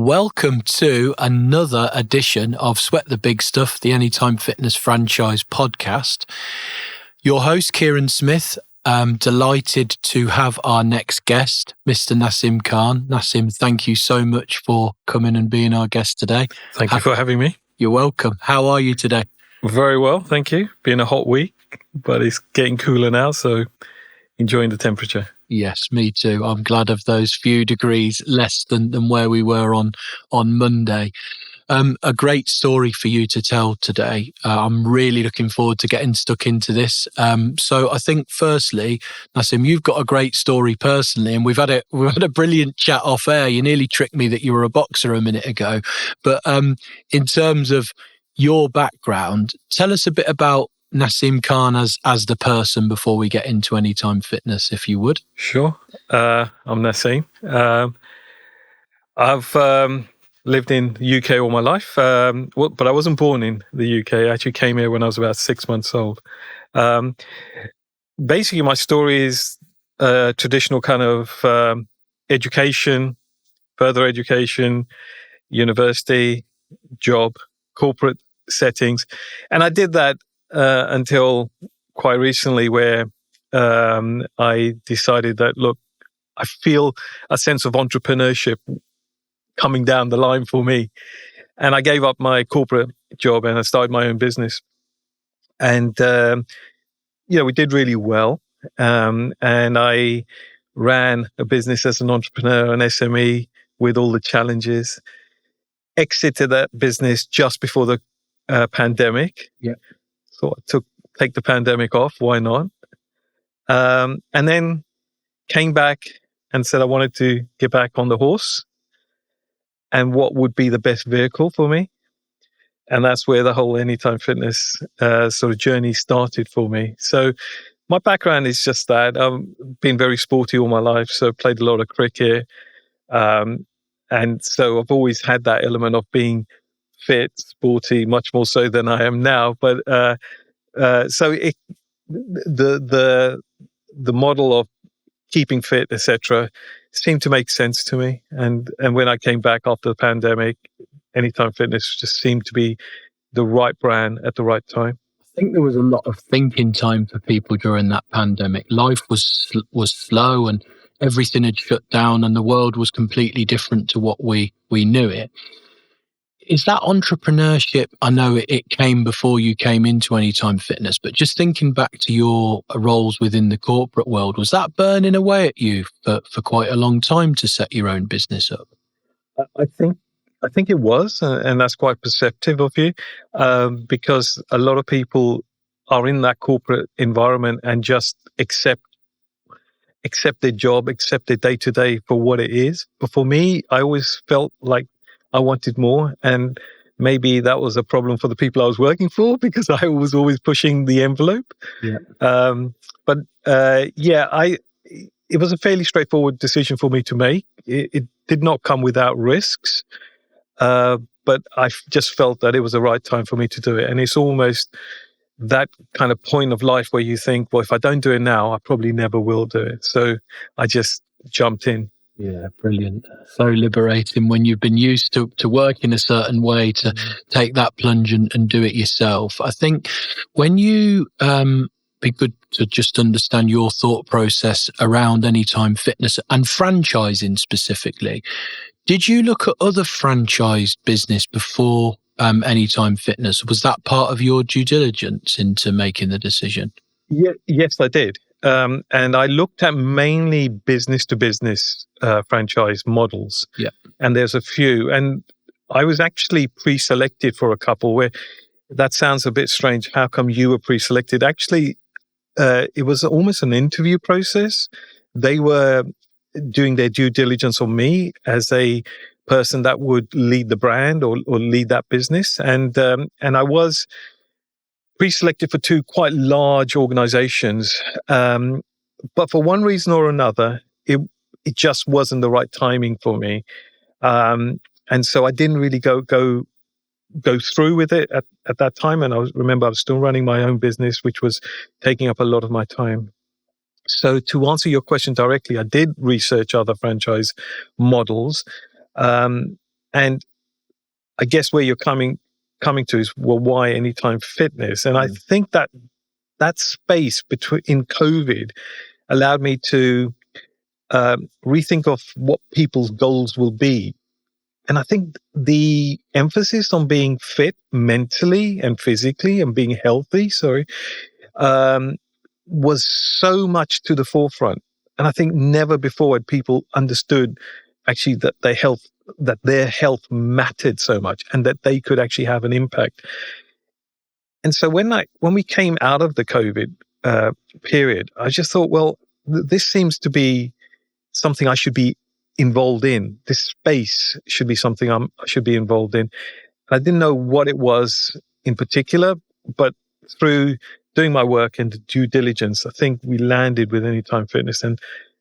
Welcome to another edition of Sweat the Big Stuff, the Anytime Fitness franchise podcast. Your host, Kieran Smith. Delighted to have our next guest, Mr. Nasim Khan. Nasim, thank you so much for coming and being our guest today. Thank you for having me. You're welcome. How are you today? Very well, thank you. Been a hot week, but it's getting cooler now, so enjoying the temperature. Yes, me too. I'm glad of those few degrees less than where we were on Monday. A great story for you to tell today. I'm really looking forward to getting stuck into this. So I think firstly, Nasim, you've got a great story personally, and we've had a brilliant chat off air. You nearly tricked me that you were a boxer a minute ago. But in terms of your background, tell us a bit about Nasim Khan as the person before we get into Anytime Fitness, if you would. Sure. I'm Nasim. I've lived in the UK all my life, but I wasn't born in the UK. I actually came here when I was about 6 months old. Basically, my story is traditional kind of education, further education, university, job, corporate settings. And I did that until quite recently, where I decided that, look, I feel a sense of entrepreneurship coming down the line for me. And I gave up my corporate job and I started my own business. And, we did really well. And I ran a business as an entrepreneur, an SME, with all the challenges. Exited that business just before the pandemic. Yeah. So I take the pandemic off. Why not? And then came back and said I wanted to get back on the horse and what would be the best vehicle for me. And that's where the whole Anytime Fitness sort of journey started for me. So my background is just that. I've been very sporty all my life, so played a lot of cricket. And so I've always had that element of being fit, sporty, much more so than I am now. But the model of keeping fit, etc., seemed to make sense to me. And when I came back after the pandemic, Anytime Fitness just seemed to be the right brand at the right time. I think there was a lot of thinking time for people during that pandemic. Life was slow and everything had shut down and the world was completely different to what we knew it. Is that entrepreneurship? I know it came before you came into Anytime Fitness, but just thinking back to your roles within the corporate world, was that burning away at you for quite a long time to set your own business up? I think it was, and that's quite perceptive of you, because a lot of people are in that corporate environment and just accept their job, accept their day-to-day for what it is. But for me, I always felt like I wanted more, and maybe that was a problem for the people I was working for because I was always pushing the envelope. Yeah. It was a fairly straightforward decision for me to make. It did not come without risks, but I just felt that it was the right time for me to do it. And it's almost that kind of point of life where you think, well, if I don't do it now, I probably never will do it. So I just jumped in. Yeah, brilliant. So liberating when you've been used to working a certain way to take that plunge and do it yourself. I think when you be good to just understand your thought process around Anytime Fitness and franchising specifically. Did you look at other franchised business before Anytime Fitness? Was that part of your due diligence into making the decision? Yeah, yes, I did. And I looked at mainly business-to-business franchise models. Yeah. And there's a few. And I was actually pre-selected for a couple where that sounds a bit strange. How come you were pre-selected? Actually, it was almost an interview process. They were doing their due diligence on me as a person that would lead the brand or lead that business. And I was pre-selected for two quite large organizations. But for one reason or another, it just wasn't the right timing for me. And so I didn't really go through with it at that time. And I remember I was still running my own business, which was taking up a lot of my time. So to answer your question directly, I did research other franchise models. And And I guess where you're coming to is, well, why Anytime Fitness? And I think that space in COVID allowed me to rethink of what people's goals will be. And I think the emphasis on being fit mentally and physically and being healthy, was so much to the forefront. And I think never before had people understood actually that their health mattered so much and that they could actually have an impact. And so when we came out of the COVID period, I just thought, well, this seems to be something I should be involved in. This space should be something I should be involved in. I didn't know what it was in particular, but through doing my work and the due diligence, I think we landed with Anytime Fitness, and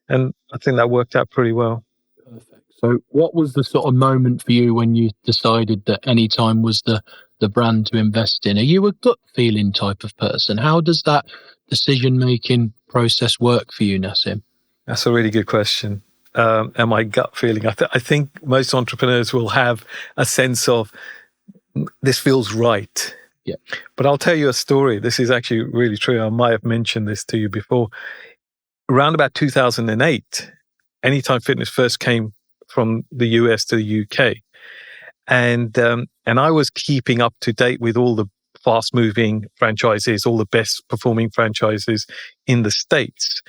I think that worked out pretty well. Perfect. So what was the sort of moment for you when you decided that Anytime was the brand to invest in? Are you a gut feeling type of person? How does that decision-making process work for you, Nasim? That's a really good question. And my gut feeling, I think most entrepreneurs will have a sense of this feels right. Yeah. But I'll tell you a story. This is actually really true. I might have mentioned this to you before. Around about 2008, Anytime Fitness first came from the US to the UK. And I was keeping up to date with all the fast-moving franchises, all the best-performing franchises in the States.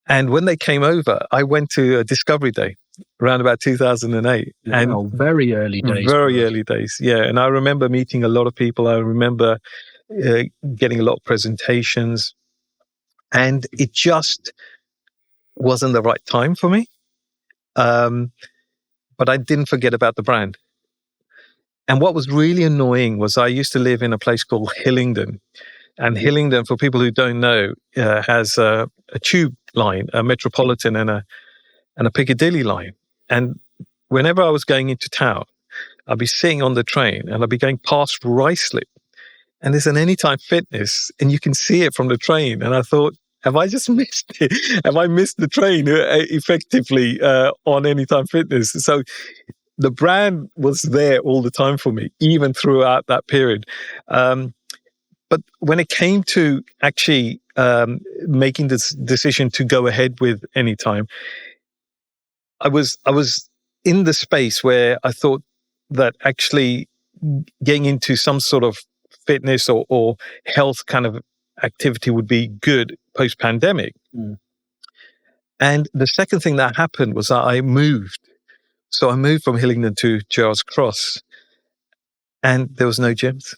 And when they came over, I went to a Discovery Day around about 2008. And very early days. Very early days, yeah. And I remember meeting a lot of people. I remember getting a lot of presentations. And it just wasn't the right time for me. But I didn't forget about the brand. And what was really annoying was I used to live in a place called Hillingdon. And Hillingdon, for people who don't know, has a tube line, a Metropolitan and a Piccadilly line. And whenever I was going into town, I'd be sitting on the train and I'd be going past Ruislip. And there's an Anytime Fitness and you can see it from the train. And I thought, have I just missed it? Have I missed the train effectively on Anytime Fitness? So the brand was there all the time for me, even throughout that period. But when it came to actually making this decision to go ahead with Anytime, I was in the space where I thought that actually getting into some sort of fitness or health kind of activity would be good post-pandemic. And the second thing that happened was that I moved. So I moved from Hillingdon to Gerards Cross, and there was no gyms.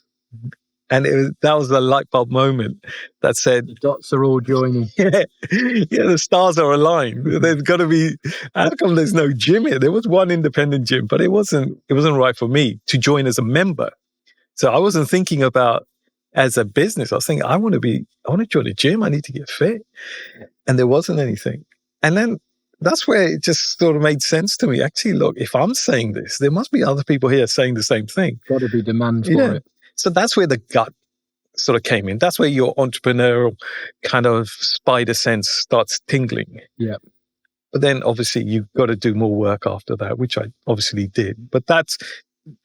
And that was the light bulb moment that said, the dots are all joining. Yeah, the stars are aligned. There's got to be. How come there's no gym here? There was one independent gym, but it wasn't right for me to join as a member. So I wasn't thinking about as a business. I was thinking, I want to join a gym. I need to get fit, and there wasn't anything. And then that's where it just sort of made sense to me. Actually, look, if I'm saying this, there must be other people here saying the same thing. Got to be demand for it. So that's where the gut sort of came in. That's where your entrepreneurial kind of spider sense starts tingling. Yeah. But then obviously you've got to do more work after that, which I obviously did. But that's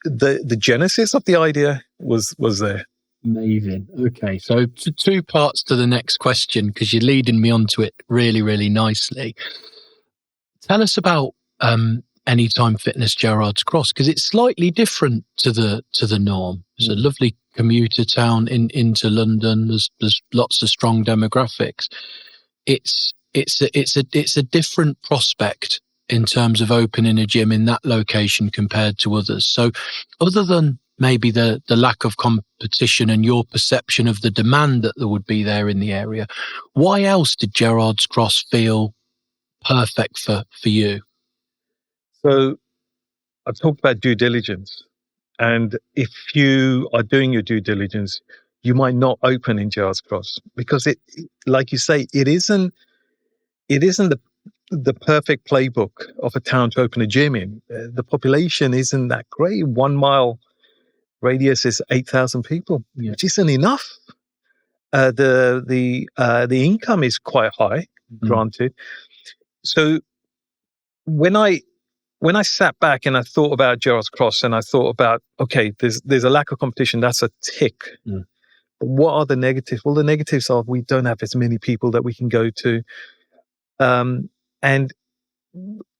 the genesis of the idea was there. Amazing. Okay. So two parts to the next question, because you're leading me onto it really, really nicely. Tell us about Anytime Fitness Gerards Cross, because it's slightly different to the norm. It's a lovely commuter town into London. There's lots of strong demographics. It's a different prospect in terms of opening a gym in that location compared to others. So other than maybe the lack of competition and your perception of the demand that there would be there in the area, why else did Gerards Cross feel perfect for you? So I've talked about due diligence. And if you are doing your due diligence, you might not open in Gerards Cross because it, like you say, it isn't the perfect playbook of a town to open a gym in. The population isn't that great. 1 mile radius is 8,000 people, which isn't enough. The income is quite high, granted. So when I when I sat back and I thought about Gerards Cross and I thought about, okay, there's a lack of competition. That's a tick. Mm. But what are the negatives? Well, the negatives are we don't have as many people that we can go to. And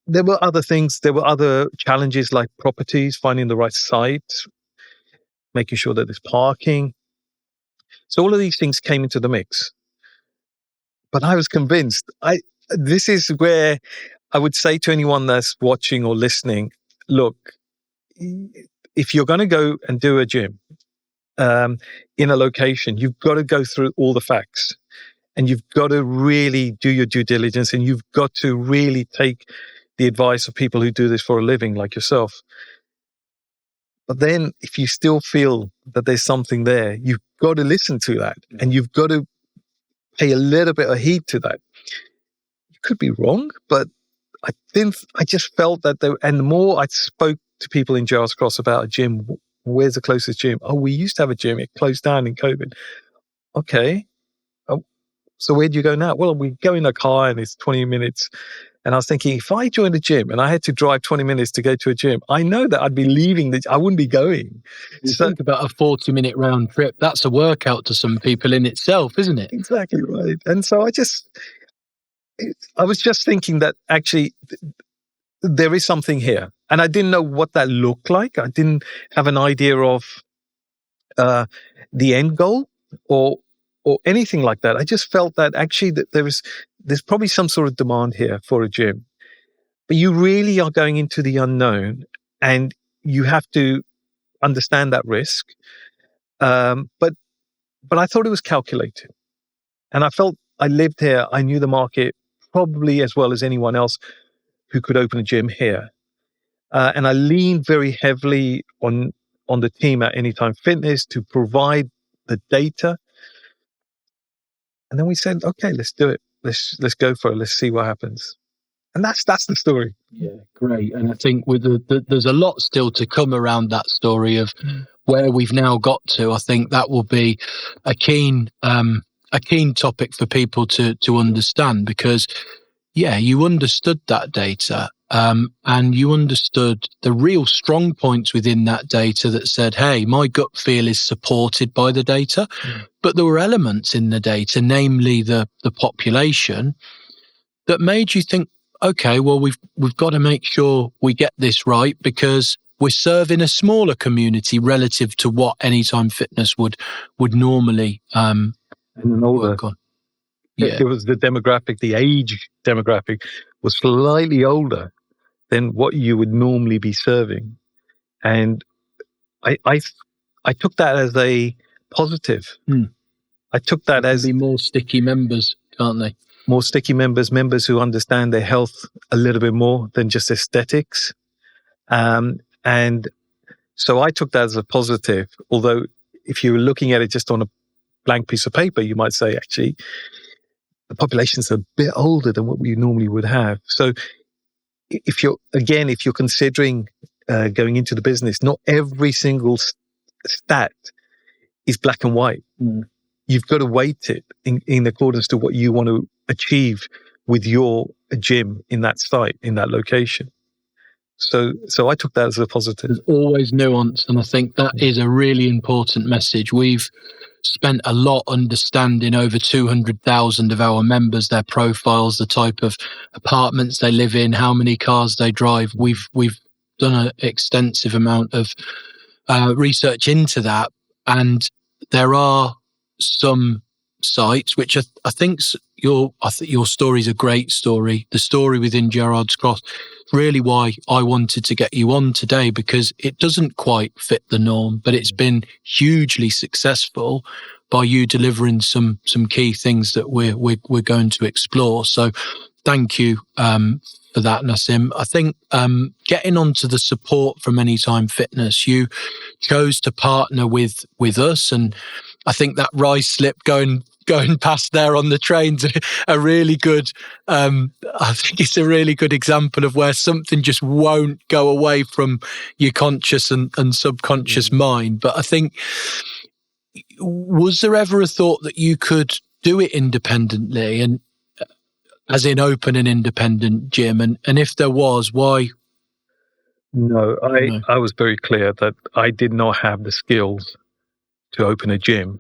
there were other things. There were other challenges like properties, finding the right site, making sure that there's parking. So all of these things came into the mix. But I was convinced. This is where I would say to anyone that's watching or listening, look, if you're going to go and do a gym in a location, you've got to go through all the facts and you've got to really do your due diligence and you've got to really take the advice of people who do this for a living like yourself. But then if you still feel that there's something there, you've got to listen to that and you've got to pay a little bit of heed to that. You could be wrong, but I just felt that and the more I spoke to people in Gerards Cross about a gym, where's the closest gym? Oh, we used to have a gym. It closed down in COVID. Okay. Oh, so where do you go now? Well, we go in a car and it's 20 minutes. And I was thinking, if I joined a gym and I had to drive 20 minutes to go to a gym, I know that I'd be leaving. I wouldn't be going. You think about a 40-minute round trip. That's a workout to some people in itself, isn't it? Exactly right. And so I was just thinking that actually there is something here. And I didn't know what that looked like. I didn't have an idea of the end goal or anything like that. I just felt that actually that there's probably some sort of demand here for a gym. But you really are going into the unknown and you have to understand that risk. But I thought it was calculated. And I felt I lived here. I knew the market probably as well as anyone else who could open a gym here. And I leaned very heavily on the team at Anytime Fitness to provide the data. And then we said, okay, let's do it. Let's go for it. Let's see what happens. And that's the story. Yeah, great. And I think with there's a lot still to come around that story of where we've now got to. I think that will be a keen topic for people to understand because, yeah, you understood that data and you understood the real strong points within that data that said, hey, my gut feel is supported by the data. But there were elements in the data, namely the population, that made you think, okay, well, we've got to make sure we get this right because we're serving a smaller community relative to what Anytime Fitness would normally and an older work on. Yeah. It was the demographic, the age demographic was slightly older than what you would normally be serving. And I took that as a positive. I took that as be more sticky members, can't they? More sticky members who understand their health a little bit more than just aesthetics. And so I took that as a positive, although if you were looking at it just on a blank piece of paper, you might say, actually, the population's a bit older than what we normally would have. So if you're considering going into the business, not every single stat is black and white. You've got to weight it in accordance to what you want to achieve with your gym in that site, in that location. So I took that as a positive. There's always nuance, and I think that is a really important message. We've spent a lot understanding over 200,000 of our members, their profiles, the type of apartments they live in, how many cars they drive. We've done an extensive amount of research into that, and there are some sites which I think your story is a great story. The story within Gerards Cross, really why I wanted to get you on today, because it doesn't quite fit the norm, but it's been hugely successful by you delivering some key things that we're going to explore. So thank you for that, Nasim. I think getting onto the support from Anytime Fitness, you chose to partner with us, and I think that rise slip going past there on the train's a really good. I think it's a really good example of where something just won't go away from your conscious and subconscious mind. But I think, was there ever a thought that you could do it independently, and as in open an independent gym? And if there was, why No, No. I was very clear that I did not have the skills to open a gym.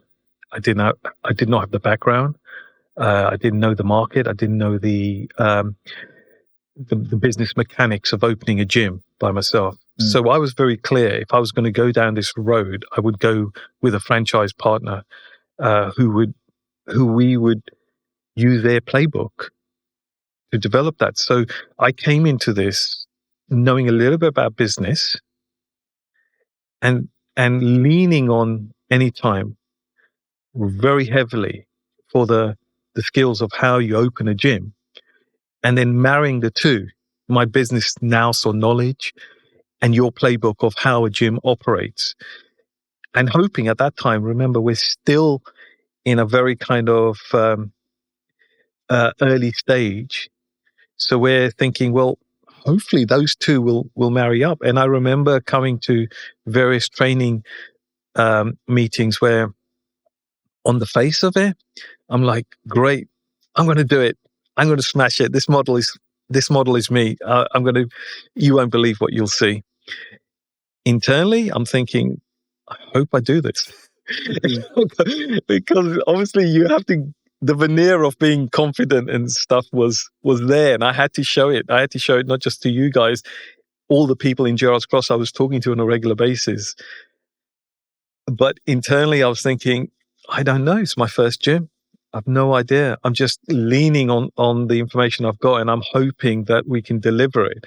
I did not have the background. I didn't know the market. I didn't know the business mechanics of opening a gym by myself. So I was very clear. If I was going to go down this road, I would go with a franchise partner who we would use their playbook to develop that. So I came into this knowing a little bit about business and leaning on Anytime very heavily for the skills of how you open a gym, and then marrying the two, my business nous or knowledge and your playbook of how a gym operates, and hoping at that time, remember, we're still in a very kind of early stage. So we're thinking, well, hopefully those two will marry up. And I remember coming to various training meetings where on the face of it, I'm like, great, I'm going to do it. I'm going to smash it. This model is me. You won't believe what you'll see. Internally, I'm thinking, I hope I do this. Because obviously the veneer of being confident and stuff was there, and I had to show it. I had to show it not just to you guys, all the people in Gerards Cross I was talking to on a regular basis. But internally, I was thinking, I don't know. It's my first gym. I've no idea. I'm just leaning on the information I've got, and I'm hoping that we can deliver it.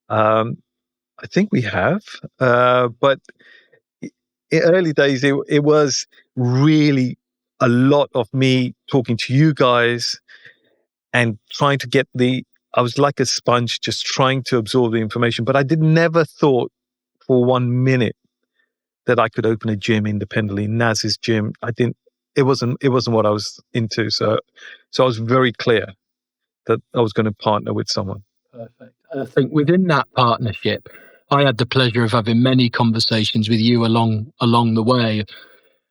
I think we have, but in early days, it was really a lot of me talking to you guys and trying to get I was like a sponge, just trying to absorb the information. But I never thought for 1 minute that I could open a gym independently. Nas's gym, it wasn't what I was into. So I was very clear that I was going to partner with someone. Perfect. I think within that partnership, I had the pleasure of having many conversations with you along the way,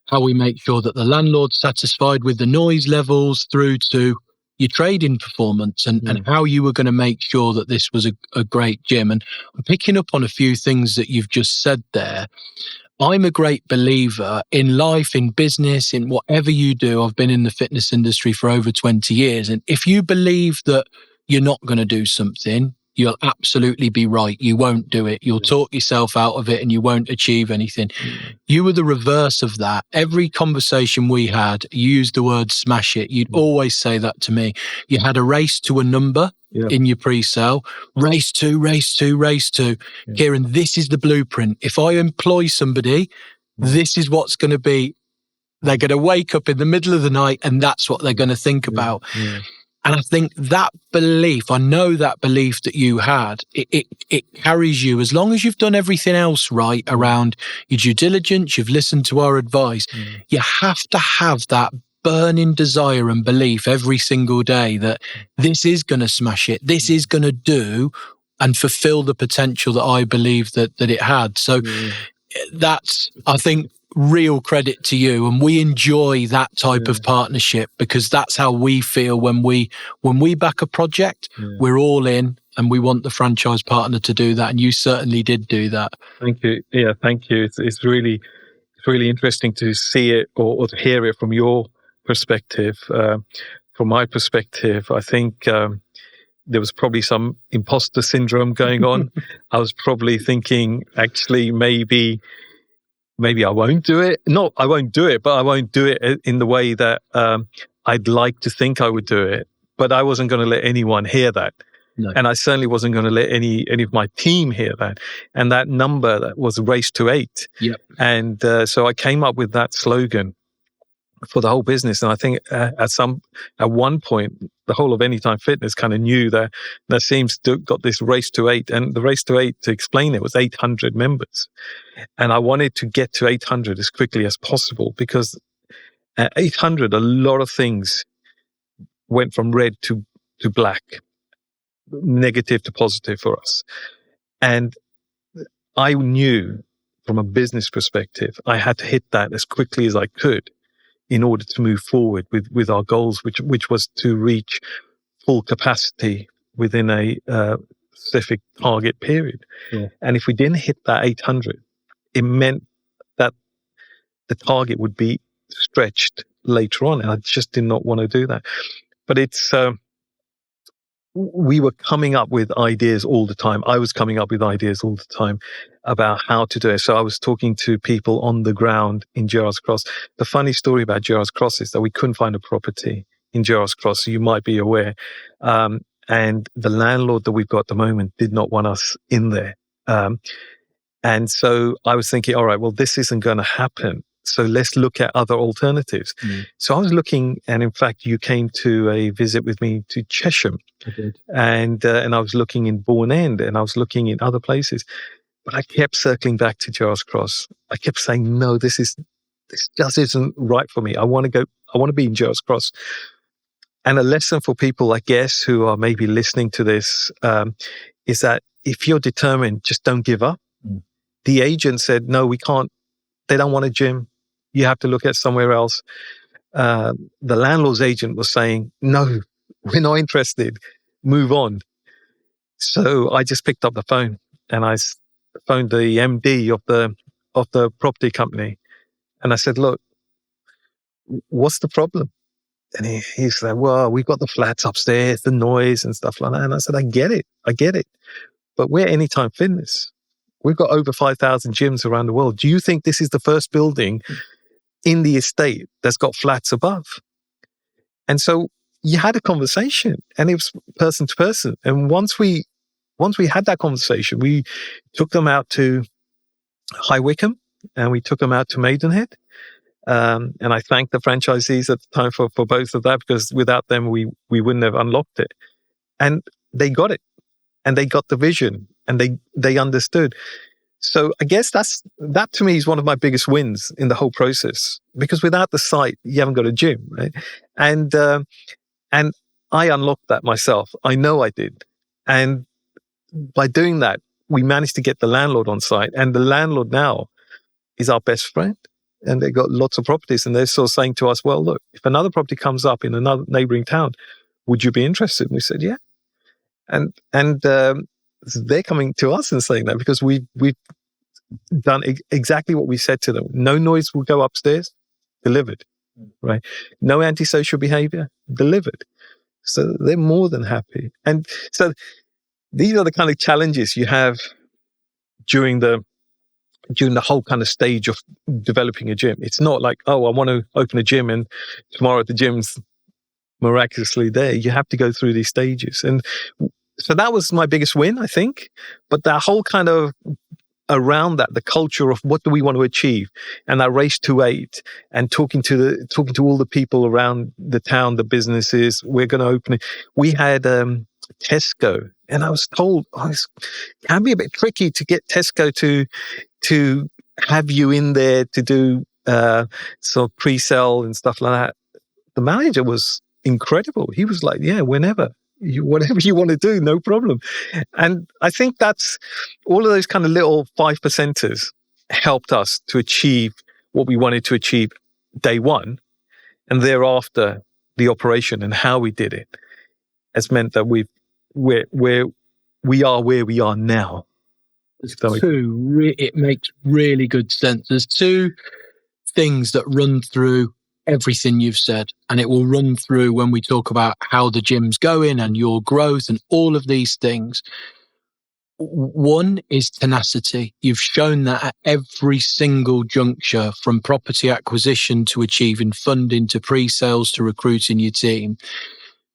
how we make sure that the landlord's satisfied with the noise levels through to your trading performance, and how you were going to make sure that this was a great gym. And I'm picking up on a few things that you've just said there. I'm a great believer in life, in business, in whatever you do. I've been in the fitness industry for over 20 years. And if you believe that you're not going to do something, you'll absolutely be right. You won't do it. You'll talk yourself out of it and you won't achieve anything. You were the reverse of that. Every conversation we had, you used the word smash it. You'd always say that to me. You had a race to a number in your pre-sale. Race to. Kieran, this is the blueprint. If I employ somebody, this is what's going to be. They're going to wake up in the middle of the night and that's what they're going to think about. And I think that belief, I know that belief that you had, it carries you as long as you've done everything else right around your due diligence, you've listened to our advice. You have to have that burning desire and belief every single day that this is going to smash it. This is going to do and fulfill the potential that I believe that it had. So that's, I think, real credit to you, and we enjoy that type of partnership because that's how we feel when we back a project. We're all in and we want the franchise partner to do that, and you certainly did do that. Thank you. Thank you. It's really interesting to see it or to hear it from your perspective. From my perspective, I think there was probably some imposter syndrome going on. I was probably thinking, actually, maybe I won't do it. No, I won't do it, but I won't do it in the way that I'd like to think I would do it. But I wasn't going to let anyone hear that. No. And I certainly wasn't going to let any of my team hear that. And that number that was race to 8. Yep. And so I came up with that slogan for the whole business. And I think at one point, the whole of Anytime Fitness kind of knew that Nasim's got this race to 8. And the race to 8, to explain it, was 800 members. And I wanted to get to 800 as quickly as possible because at 800, a lot of things went from red to black, negative to positive for us. And I knew from a business perspective, I had to hit that as quickly as I could in order to move forward with our goals, which was to reach full capacity within a specific target period. Yeah. And if we didn't hit that 800, it meant that the target would be stretched later on. And I just did not want to do that. But we were coming up with ideas all the time. I was coming up with ideas all the time about how to do it. So I was talking to people on the ground in Gerards Cross. The funny story about Gerards Cross is that we couldn't find a property in Gerards Cross, so you might be aware. And the landlord that we've got at the moment did not want us in there. And so I was thinking, all right, well, this isn't going to happen. So let's look at other alternatives. So I was looking, and in fact, you came to a visit with me to Chesham. I did. And I was looking in Bourne End, and I was looking in other places. But I kept circling back to Gerards Cross. I kept saying, no, this just isn't right for me. I want to be in Gerards Cross. And a lesson for people, I guess, who are maybe listening to this, is that if you're determined, just don't give up. The agent said, no, we can't. They don't want a gym. You have to look at somewhere else. The landlord's agent was saying, no, we're not interested. Move on. So I just picked up the phone and I phoned the MD of the property company. And I said, look, what's the problem? And he said, well, we've got the flats upstairs, the noise and stuff like that. And I said, I get it. But we're Anytime Fitness. We've got over 5,000 gyms around the world. Do you think this is the first building in the estate that's got flats above? And so you had a conversation, and it was person to person. And once we had that conversation, we took them out to High Wycombe and we took them out to Maidenhead. And I thanked the franchisees at the time for both of that, because without them, we wouldn't have unlocked it. And they got it, and they got the vision, and they understood. So I guess that to me is one of my biggest wins in the whole process, because without the site, you haven't got a gym, right? And I unlocked that myself. I know I did. And by doing that, we managed to get the landlord on site, and the landlord now is our best friend. And they got lots of properties, and they're sort of saying to us, well, look, if another property comes up in another neighboring town, would you be interested? And we said, yeah. And they're coming to us and saying that because we've done exactly what we said to them. No noise will go upstairs, delivered, right? No antisocial behavior, delivered. So they're more than happy. And so these are the kind of challenges you have during the whole kind of stage of developing a gym. It's not like, oh, I want to open a gym and tomorrow the gym's miraculously there. You have to go through these stages. And so that was my biggest win, I think. But that whole kind of around that, the culture of what do we want to achieve, and that race to 8, and talking to all the people around the town, the businesses, we're going to open it. We had Tesco, and I was told it can be a bit tricky to get Tesco to have you in there to do sort of pre-sell and stuff like that. The manager was incredible. He was like, yeah, whatever you want to do, no problem. And I think that's all of those kind of little 5%ers helped us to achieve what we wanted to achieve day one. And thereafter, the operation and how we did it has meant that we are where we are now. It makes really good sense. There's two things that run through everything you've said, and it will run through when we talk about how the gym's going and your growth and all of these things. One is tenacity. You've shown that at every single juncture, from property acquisition to achieving funding to pre-sales to recruiting your team.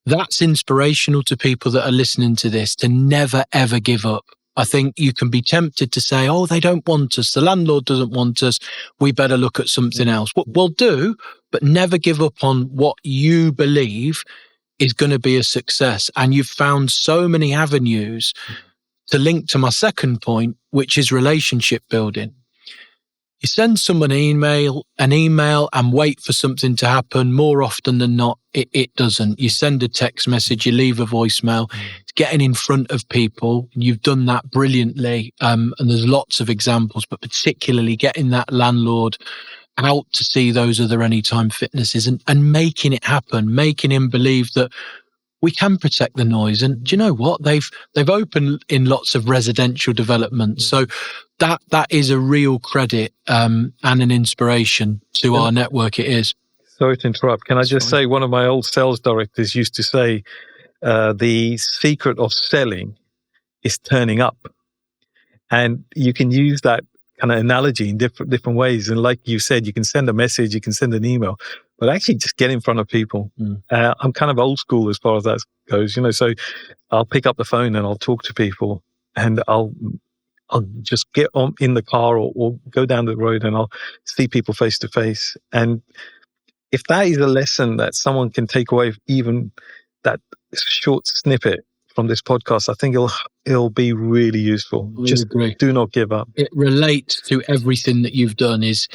That's inspirational to people that are listening to this, to never, ever give up. I think you can be tempted to say, oh, they don't want us. The landlord doesn't want us. We better look at something else. Well, do, but never give up on what you believe is going to be a success. And you've found so many avenues to link to my second point, which is relationship building. You send someone an email and wait for something to happen. More often than not, it doesn't. You send a text message, you leave a voicemail. It's getting in front of people. You've done that brilliantly. And there's lots of examples, but particularly getting that landlord out to see those other Anytime Fitnesses and making it happen, making him believe that we can protect the noise. And do you know what? They've opened in lots of residential developments. So that is a real credit and an inspiration to our network. It is. Sorry to interrupt. Can I just say, one of my old sales directors used to say, the secret of selling is turning up. And you can use that kind of analogy in different ways. And like you said, you can send a message, you can send an email, but actually just get in front of people. I'm kind of old school as far as that goes, so I'll pick up the phone and I'll talk to people, and I'll just get on in the car or go down the road, and I'll see people face to face. And if that is a lesson that someone can take away, even that short snippet from this podcast, I think it'll be really useful. Just do not give up. It relates to everything that you've done. Is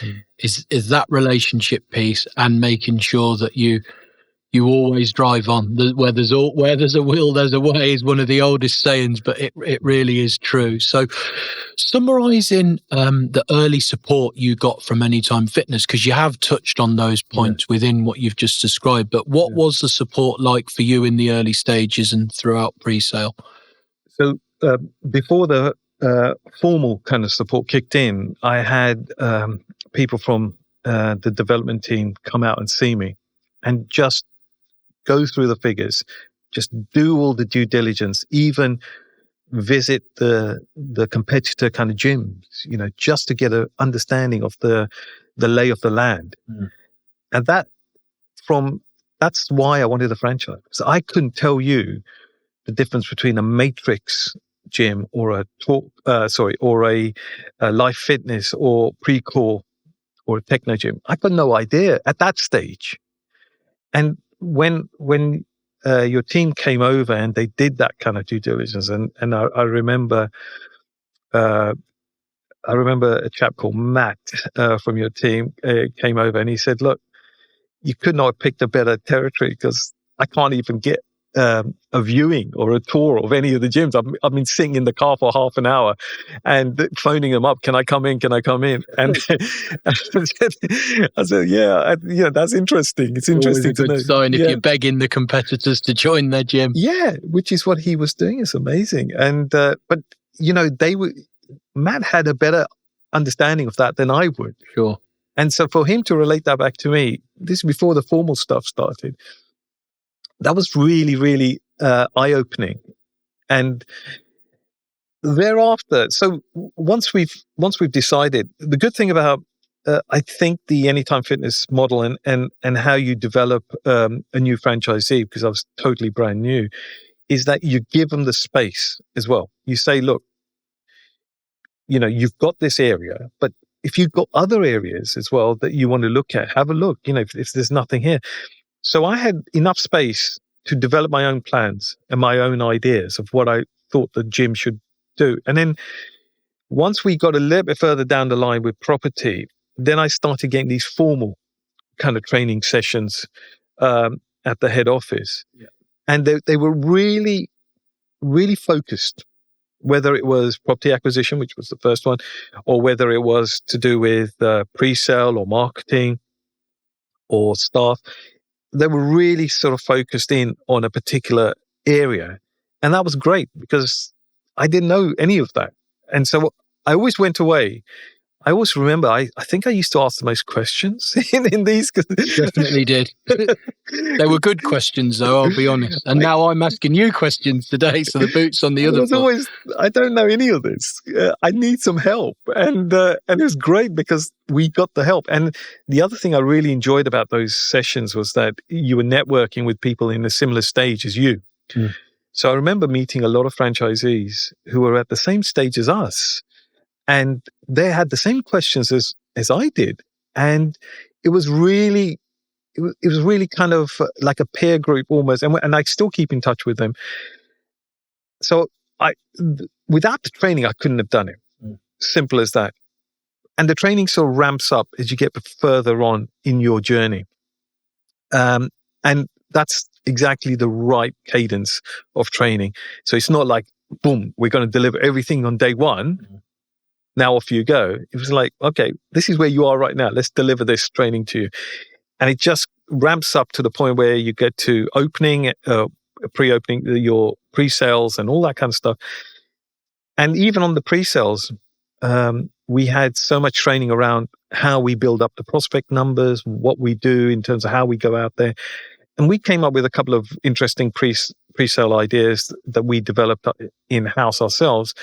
that relationship piece, and making sure that you always drive on. Where there's a will, there's a way is one of the oldest sayings, but it really is true. So, summarising the early support you got from Anytime Fitness, because you have touched on those points within what you've just described, but what was the support like for you in the early stages and throughout pre-sale? So before the formal kind of support kicked in, I had people from the development team come out and see me and just go through the figures, just do all the due diligence, even visit the competitor kind of gyms, just to get an understanding of the lay of the land. And that's why I wanted a franchise. So I couldn't tell you the difference between a matrix gym or a life fitness or pre-core or a techno gym. I got no idea at that stage. And when your team came over and they did that kind of due diligence, and I remember a chap called Matt from your team came over and he said, "Look, you could not have picked a better territory, because I can't even get a viewing or a tour of any of the gyms. I've been sitting in the car for half an hour and phoning them up. Can I come in? Can I come in?" And I said, yeah, that's interesting. It's interesting to know. Always a good sign if you're begging the competitors to join their gym. Yeah, which is what he was doing. It's amazing. And but Matt had a better understanding of that than I would. Sure. And so for him to relate that back to me, this is before the formal stuff started, that was really, really eye-opening. And thereafter, so once we've decided, the good thing about I think the Anytime Fitness model and how you develop a new franchisee, because I was totally brand new, is that you give them the space as well. You say, look, you've got this area, but if you've got other areas as well that you want to look at, have a look, if there's nothing here. So I had enough space to develop my own plans and my own ideas of what I thought the gym should do. And then once we got a little bit further down the line with property, then I started getting these formal kind of training sessions at the head office. Yeah. And they were really, really focused, whether it was property acquisition, which was the first one, or whether it was to do with pre-sale or marketing or staff. They were really sort of focused in on a particular area. And that was great, because I didn't know any of that. And so I always went away. I always remember, I think I used to ask the most questions in these. Definitely did. They were good questions, though, I'll be honest. And now I'm asking you questions today, so the boot's on the other foot. I don't know any of this. I need some help. And it was great because we got the help. And the other thing I really enjoyed about those sessions was that you were networking with people in a similar stage as you. Mm. So I remember meeting a lot of franchisees who were at the same stage as us. And they had the same questions as I did. And it was really kind of like a peer group almost. And I still keep in touch with them. So without the training, I couldn't have done it. Mm. Simple as that. And the training sort of ramps up as you get further on in your journey. And that's exactly the right cadence of training. So it's not like, boom, we're going to deliver everything on day one. Mm. Now off you go. It was like, okay, this is where you are right now. Let's deliver this training to you. And it just ramps up to the point where you get to opening, pre-opening, your pre-sales and all that kind of stuff. And even on the pre-sales, we had so much training around how we build up the prospect numbers, what we do in terms of how we go out there. And we came up with a couple of interesting pre-sale ideas that we developed in-house ourselves,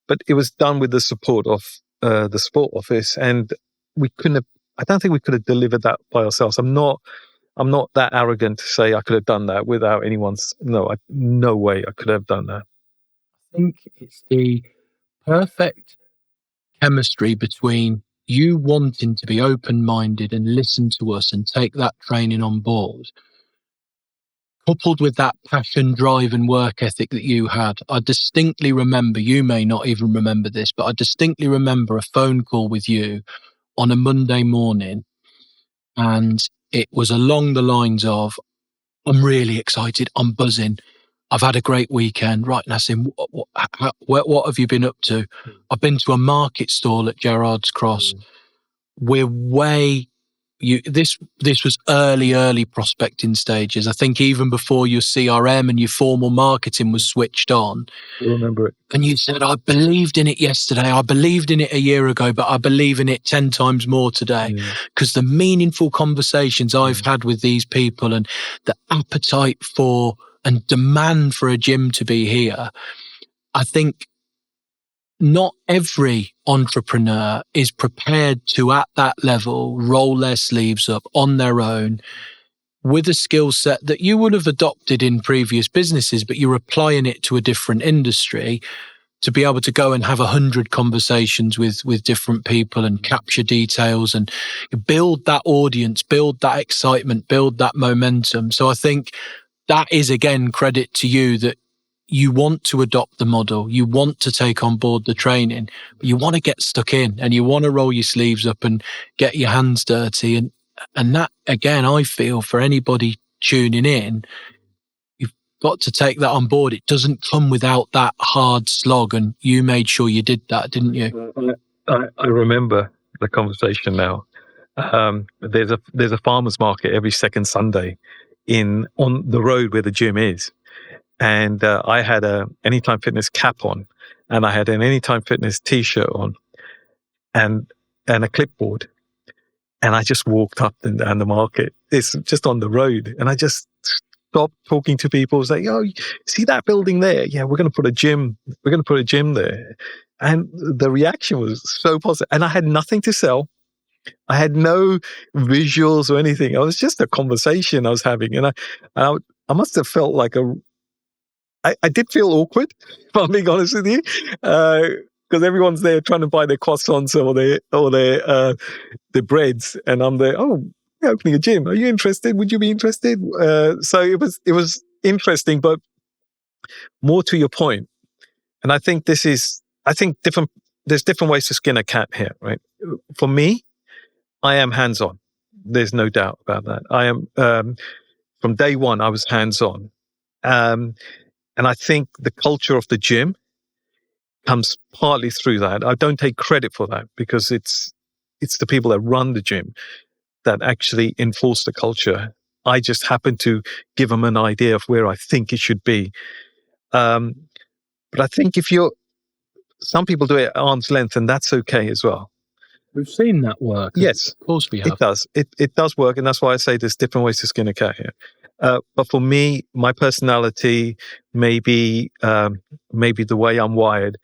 but it was done with the support of the support office. And I don't think we could have delivered that by ourselves. I'm not that arrogant to say I could have done that without no way I could have done that. I think it's the perfect chemistry between you wanting to be open-minded and listen to us and take that training on board, coupled with that passion, drive and work ethic that you had. I distinctly remember, you may not even remember this, but I distinctly remember a phone call with you on a Monday morning, and it was along the lines of, I'm really excited, I'm buzzing, I've had a great weekend. Right, Nasim, what have you been up to? I've been to a market stall at Gerards Cross. We're way... This was early prospecting stages. I think even before your CRM and your formal marketing was switched on. I remember it. And you said, I believed in it yesterday, I believed in it a year ago, but I believe in it 10 times more today. Because the meaningful conversations I've had with these people and the appetite for and demand for a gym to be here, I think not every entrepreneur is prepared to, at that level, roll their sleeves up on their own with a skill set that you would have adopted in previous businesses, but you're applying it to a different industry, to be able to go and have 100 conversations with different people and capture details and build that audience, build that excitement, build that momentum. So I think that is, again, credit to you that you want to adopt the model, you want to take on board the training, but you want to get stuck in and you want to roll your sleeves up and get your hands dirty. And that, again, I feel for anybody tuning in, you've got to take that on board. It doesn't come without that hard slog, and you made sure you did that, didn't you? I remember the conversation now. There's a farmer's market every second Sunday on the road where the gym is. And I had a Anytime Fitness cap on, and I had an Anytime Fitness t-shirt on, and a clipboard. And I just walked up and down the market. It's just on the road. And I just stopped talking to people, say, "Oh, see that building there? Yeah, we're going to put a gym. We're going to put a gym there." And the reaction was so positive. And I had nothing to sell. I had no visuals or anything. It was just a conversation I was having. And I must have felt like I did feel awkward, if I'm being honest with you, because everyone's there trying to buy their croissants or their breads, and I'm there. "Oh, we're opening a gym. Are you interested? Would you be interested?" So it was interesting, but more to your point, and I think there's different ways to skin a cat here, right? For me, I am hands-on. There's no doubt about that. I am from day one. I was hands-on. And I think the culture of the gym comes partly through that. I don't take credit for that because it's the people that run the gym that actually enforce the culture. I just happen to give them an idea of where I think it should be. But I think some people do it at arm's length, and that's okay as well. We've seen that work. Yes, of course we have. It does. It does work, and that's why I say there's different ways to skin a cat here. But for me, my personality, maybe the way I'm wired,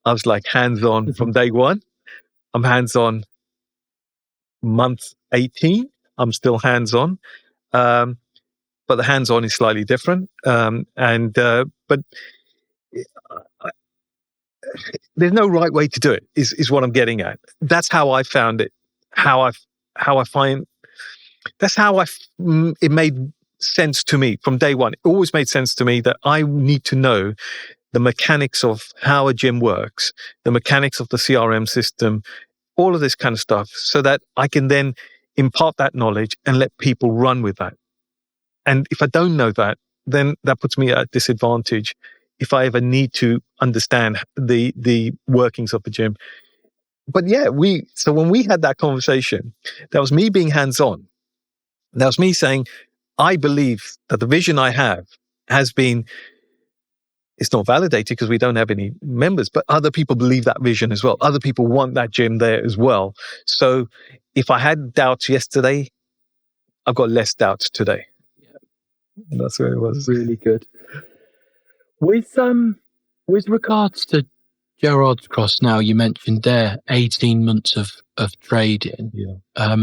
I was like hands-on from day one. I'm hands-on month 18. I'm still hands-on, but the hands-on is slightly different. But there's no right way to do it. Is what I'm getting at. That's how I found it. How I find. That's how it made sense to me from day one. It always made sense to me that I need to know the mechanics of how a gym works, the mechanics of the CRM system, all of this kind of stuff, so that I can then impart that knowledge and let people run with that. And if I don't know that, then that puts me at a disadvantage if I ever need to understand the workings of the gym. But yeah, so when we had that conversation, that was me being hands-on. That was me saying, I believe that the vision I have has been, it's not validated because we don't have any members, but other people believe that vision as well. Other people want that gym there as well. So if I had doubts yesterday, I've got less doubts today. And that's where it was. Really good. With regards to Gerards Cross, now you mentioned there 18 months of trading. Yeah.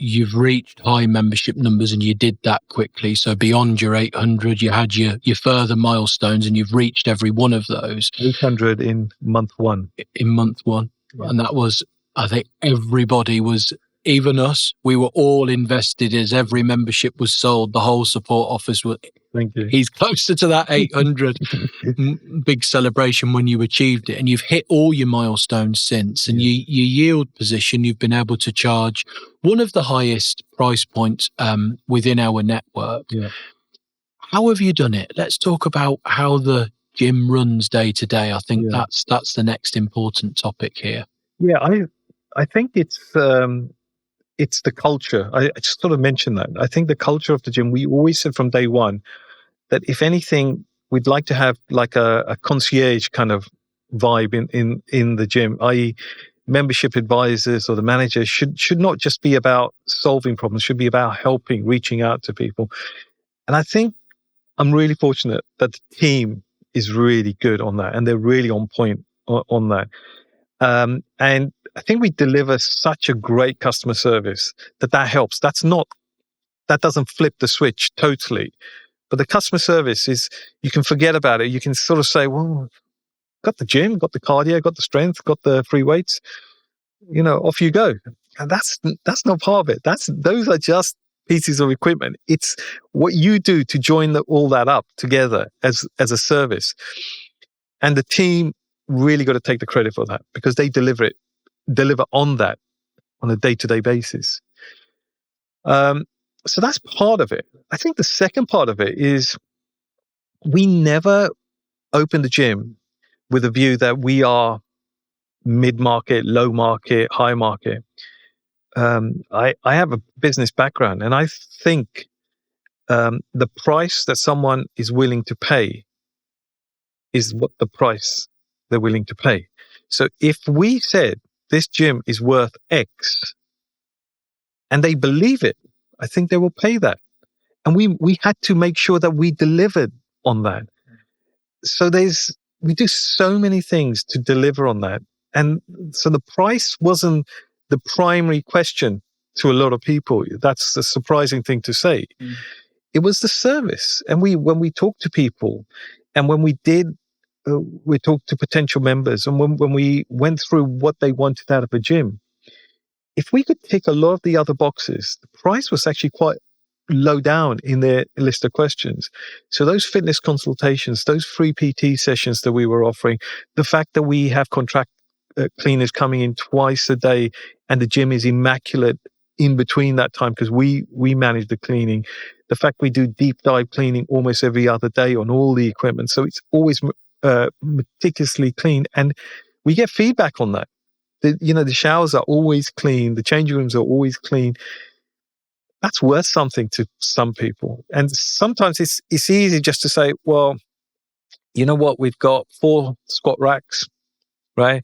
You've reached high membership numbers and you did that quickly. So beyond your 800, you had your further milestones and you've reached every one of those. 800 in month one. In month one. Yeah. And that was, I think everybody was, even us, we were all invested as every membership was sold. The whole support office was, thank you. He's closer to that 800. Big celebration when you achieved it, and you've hit all your milestones since. And your yield position, you've been able to charge one of the highest price points within our network. Yeah. How have you done it? Let's talk about how the gym runs day to day. I think that's the next important topic here. Yeah, I think it's the culture. I just sort of mentioned that. I think the culture of the gym, we always said from day one that if anything, we'd like to have like a concierge kind of vibe in the gym, i.e. membership advisors or the manager should not just be about solving problems, should be about helping, reaching out to people. And I think I'm really fortunate that the team is really good on that and they're really on point on that. And I think we deliver such a great customer service that helps. That doesn't flip the switch totally. But the customer service is, you can forget about it. You can sort of say, well, got the gym, got the cardio, got the strength, got the free weights, off you go. And that's not part of it. Those are just pieces of equipment. It's what you do to join all that up together as a service. And the team really got to take the credit for that because they deliver on that on a day-to-day basis. So that's part of it. I think the second part of it is we never open the gym with a view that we are mid-market, low market, high market. I have a business background, and I think the price that someone is willing to pay is what the price they're willing to pay. So if we said this gym is worth X and they believe it, I think they will pay that. And we had to make sure that we delivered on that. So we do so many things to deliver on that. And so the price wasn't the primary question to a lot of people. That's a surprising thing to say. Mm. It was the service. And when we talked to people and when we talked to potential members and when we went through what they wanted out of a gym, if we could tick a lot of the other boxes, the price was actually quite low down in their list of questions. So those fitness consultations, those free PT sessions that we were offering, the fact that we have contract cleaners coming in twice a day and the gym is immaculate in between that time because we manage the cleaning, the fact we do deep dive cleaning almost every other day on all the equipment. So it's always meticulously clean and we get feedback on that. The showers are always clean. The changing rooms are always clean. That's worth something to some people. And sometimes it's easy just to say, well, you know what? We've got 4 squat racks, right?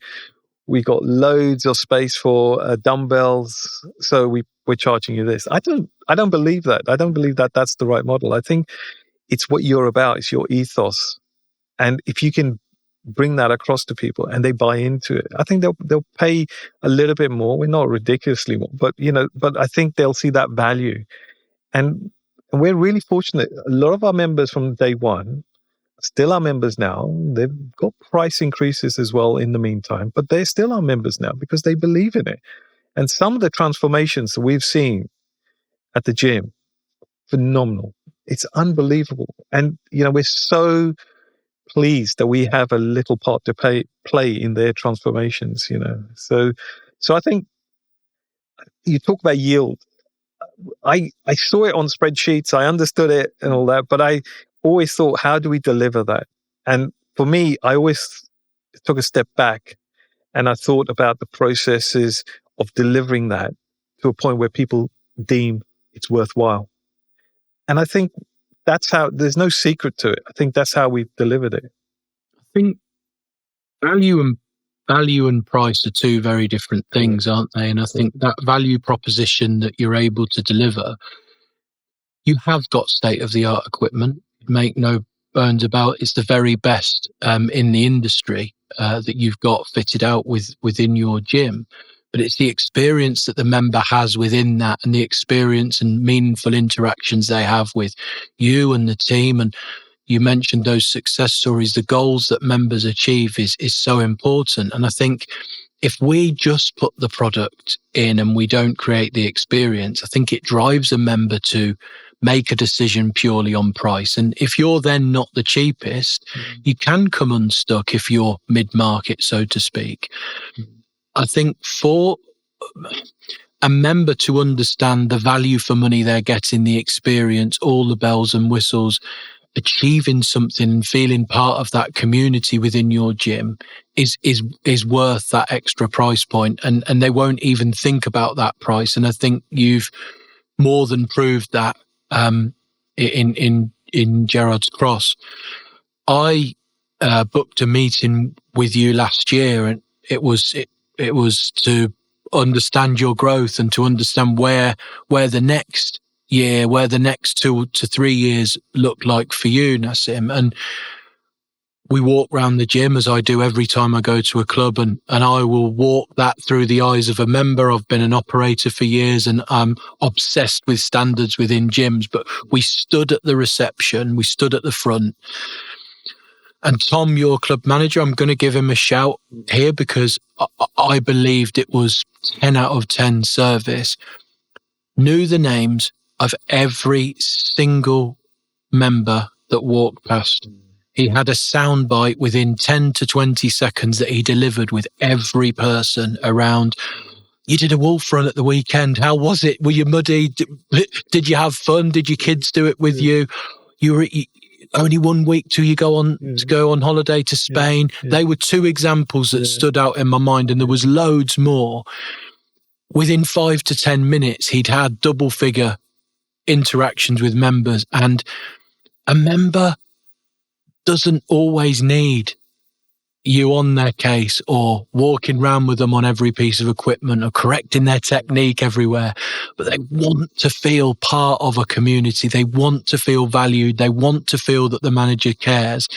We got loads of space for dumbbells. So we're charging you this. I don't believe that. I don't believe that that's the right model. I think it's what you're about. It's your ethos. And if you can bring that across to people and they buy into it, I think they'll pay a little bit more. We're not ridiculously more, but I think they'll see that value. And we're really fortunate. A lot of our members from day one still are members now. They've got price increases as well in the meantime, but they're still our members now because they believe in it. And some of the transformations that we've seen at the gym, phenomenal. It's unbelievable. And, we're so pleased that we have a little part to play in their transformations, So I think you talk about yield. I saw it on spreadsheets, I understood it and all that, but I always thought, how do we deliver that? And for me, I always took a step back and I thought about the processes of delivering that to a point where people deem it's worthwhile. And I think that's how, there's no secret to it. I think that's how we've delivered it. I think value and price are two very different things, aren't they? And I think that value proposition that you're able to deliver, you have got state-of-the-art equipment, make no bones about it. It's the very best in the industry that you've got fitted out within your gym. But it's the experience that the member has within that, and the experience and meaningful interactions they have with you and the team. And you mentioned those success stories, the goals that members achieve is so important. And I think if we just put the product in and we don't create the experience, I think it drives a member to make a decision purely on price. And if you're then not the cheapest, you can come unstuck if you're mid-market, so to speak. I think for a member to understand the value for money they're getting, the experience, all the bells and whistles, achieving something and feeling part of that community within your gym is worth that extra price point, and they won't even think about that price. And I think you've more than proved that in Gerards Cross. I booked a meeting with you last year, and it was to understand your growth and to understand where the next year, where the next 2 to 3 years look like for you, Nasim. And we walk around the gym, as I do every time I go to a club, and I will walk that through the eyes of a member. I've been an operator for years and I'm obsessed with standards within gyms. But we stood at the reception, we stood at the front, and Tom, your club manager, I'm going to give him a shout here because I believed it was 10 out of 10 service, knew the names of every single member that walked past. He had a soundbite within 10 to 20 seconds that he delivered with every person around. You did a wolf run at the weekend. How was it? Were you muddy? Did you have fun? Did your kids do it with you? You were only 1 week till you go on holiday to Spain. They were two examples that stood out in my mind, and there was loads more. Within 5 to 10 minutes, he'd had double figure interactions with members, and a member doesn't always need you on their case or walking around with them on every piece of equipment or correcting their technique everywhere, but they want to feel part of a community. They want to feel valued. They want to feel that the manager cares.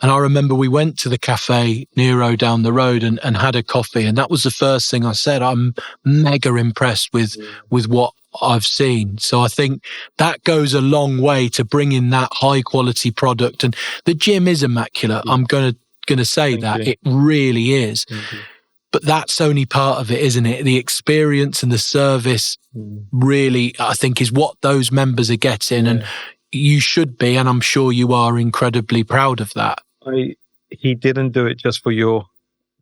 And I remember we went to the Cafe Nero down the road and had a coffee, and that was the first thing I said. I'm mega impressed with what I've seen. So I think that goes a long way to bringing that high quality product. And the gym is immaculate. I'm going to say that it really is. But that's only part of it, isn't it? The experience and the service really, I think, is what those members are getting. And you should be, and I'm sure you are, incredibly proud of that. He didn't do it just for your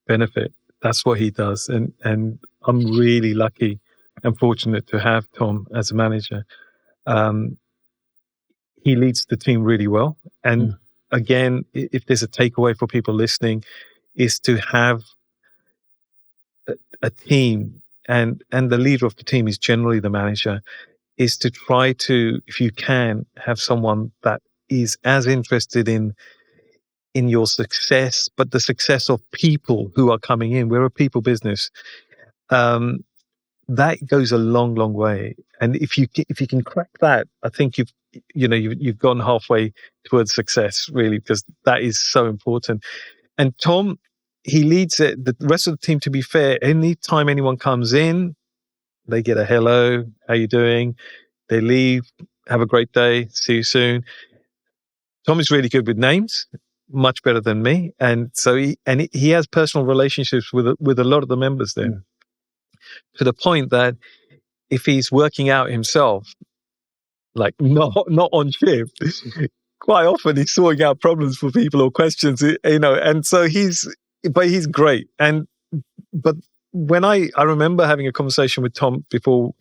benefit. That's what he does. And I'm really lucky and fortunate to have Tom as a manager. He leads the team really well. And again, if there's a takeaway for people listening, is to have a team, and the leader of the team is generally the manager, is to try to, if you can, have someone that is as interested in your success, but the success of people who are coming in. We're a people business. That goes a long, long way. And if you can crack that, I think you've gone halfway towards success, really, because that is so important. And Tom, he leads it. The rest of the team, to be fair, anytime anyone comes in, they get a hello, how you doing? They leave, have a great day, see you soon. Tom is really good with names, much better than me, and so he has personal relationships with a lot of the members there, to the point that if he's working out himself, like not on shift, quite often he's sorting out problems for people or questions, and so he's great. But when I remember having a conversation with Tom before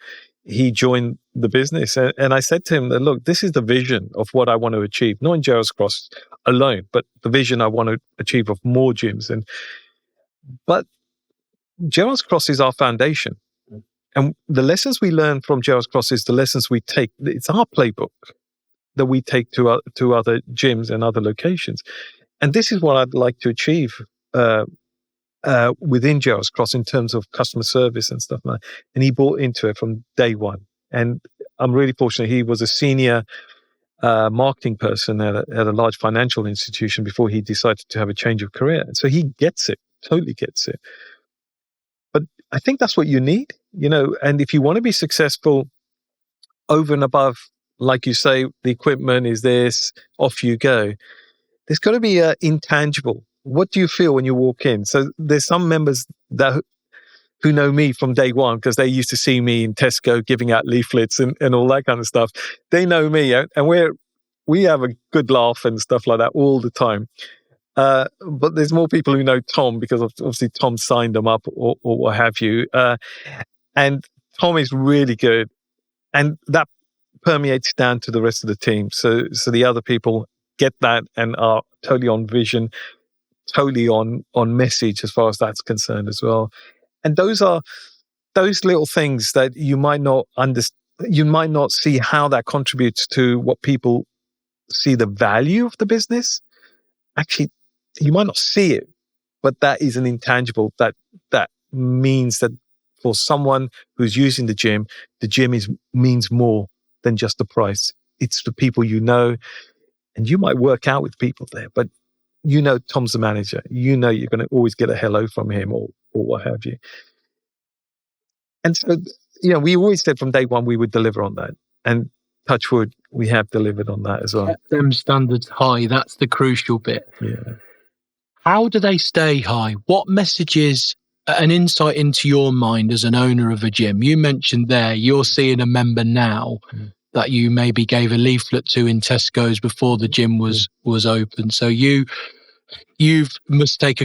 he joined the business, and I said to him that, look, this is the vision of what I want to achieve, not in Gerards Cross alone, but the vision I want to achieve of more gyms. But Gerards Cross is our foundation. And the lessons we learn from Gerards Cross is the lessons we take. It's our playbook. that we take to other gyms and other locations. And this is what I'd like to achieve within Gerards Cross in terms of customer service and stuff like that. And he bought into it from day one. And I'm really fortunate. He was a senior marketing person at a large financial institution before he decided to have a change of career. So he gets it, totally gets it. But I think that's what you need, and if you want to be successful over and above, like you say, the equipment is this, off you go. There's got to be an intangible. What do you feel when you walk in? So there's some members who know me from day one because they used to see me in Tesco giving out leaflets and all that kind of stuff. They know me, and we have a good laugh and stuff like that all the time. But there's more people who know Tom because obviously Tom signed them up or what have you. And Tom is really good. And that permeates down to the rest of the team. So the other people get that and are totally on vision, totally on message as far as that's concerned as well. And those are those little things that you might not understand. You might not see how that contributes to what people see the value of the business. Actually, you might not see it, but that is an intangible that means that for someone who's using the gym means more than just the price. It's the people and you might work out with people there, but Tom's the manager. You're going to always get a hello from him or what have you. And so, we always said from day one we would deliver on that. And touch wood, we have delivered on that as well. Kept them standards high. That's the crucial bit. Yeah. How do they stay high? What messages, an insight into your mind as an owner of a gym? You mentioned there you're seeing a member now that you maybe gave a leaflet to in Tesco's before the gym was open. So you must take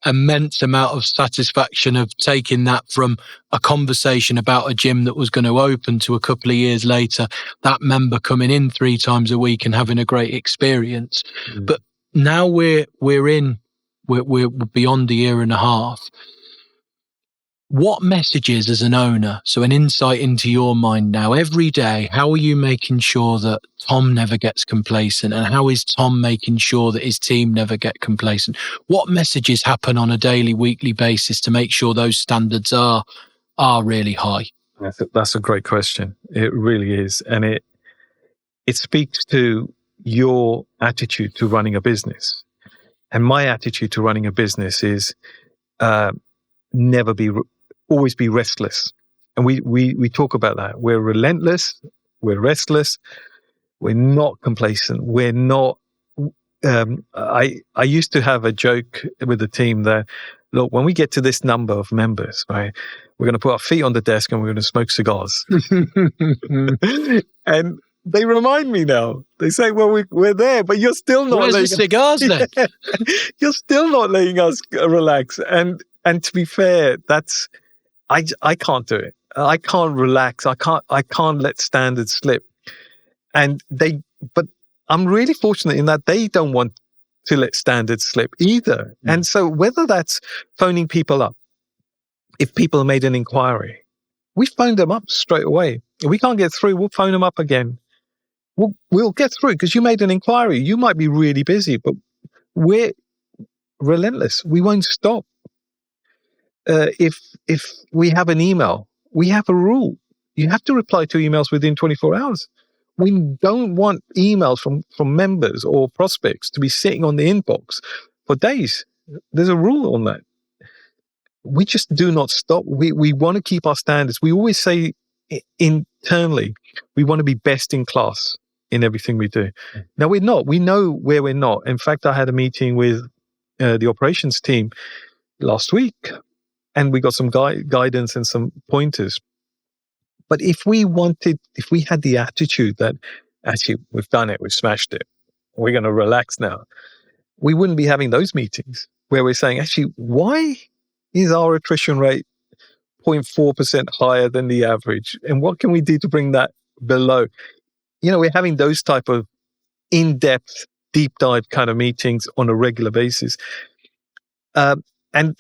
immense amount of satisfaction of taking that from a conversation about a gym that was going to open to a couple of years later, that member coming in 3 times a week and having a great experience. But now we're beyond a year and a half. What messages as an owner, so an insight into your mind now, every day, how are you making sure that Tom never gets complacent? And how is Tom making sure that his team never get complacent? What messages happen on a daily, weekly basis to make sure those standards are really high? That's a great question. It really is. And it speaks to your attitude to running a business. And my attitude to running a business is always be restless. And we talk about that. We're relentless. We're restless. We're not complacent. We're not. I used to have a joke with the team that, look, when we get to this number of members, right, we're going to put our feet on the desk and we're going to smoke cigars. And they remind me now. They say, well, we're there, but you're still not. Where's the cigars then? You're still not letting us relax. And to be fair, I can't do it. I can't relax. I can't let standards slip. But I'm really fortunate in that they don't want to let standards slip either. And so whether that's phoning people up, if people made an inquiry, we phone them up straight away. If we can't get through, we'll phone them up again. We'll get through because you made an inquiry. You might be really busy, but we're relentless. We won't stop. If we have an email, we have a rule. You have to reply to emails within 24 hours. We don't want emails from members or prospects to be sitting on the inbox for days. There's a rule on that. We just do not stop. We want to keep our standards. We always say internally, we want to be best in class in everything we do. Now, we're not. We know where we're not. In fact, I had a meeting with the operations team last week, and we got some guidance and some pointers. But if we had the attitude that actually we've done it, we've smashed it, we're going to relax now, we wouldn't be having those meetings where we're saying, actually, why is our attrition rate 0.4% higher than the average? And what can we do to bring that below? We're having those type of in-depth, deep dive kind of meetings on a regular basis. And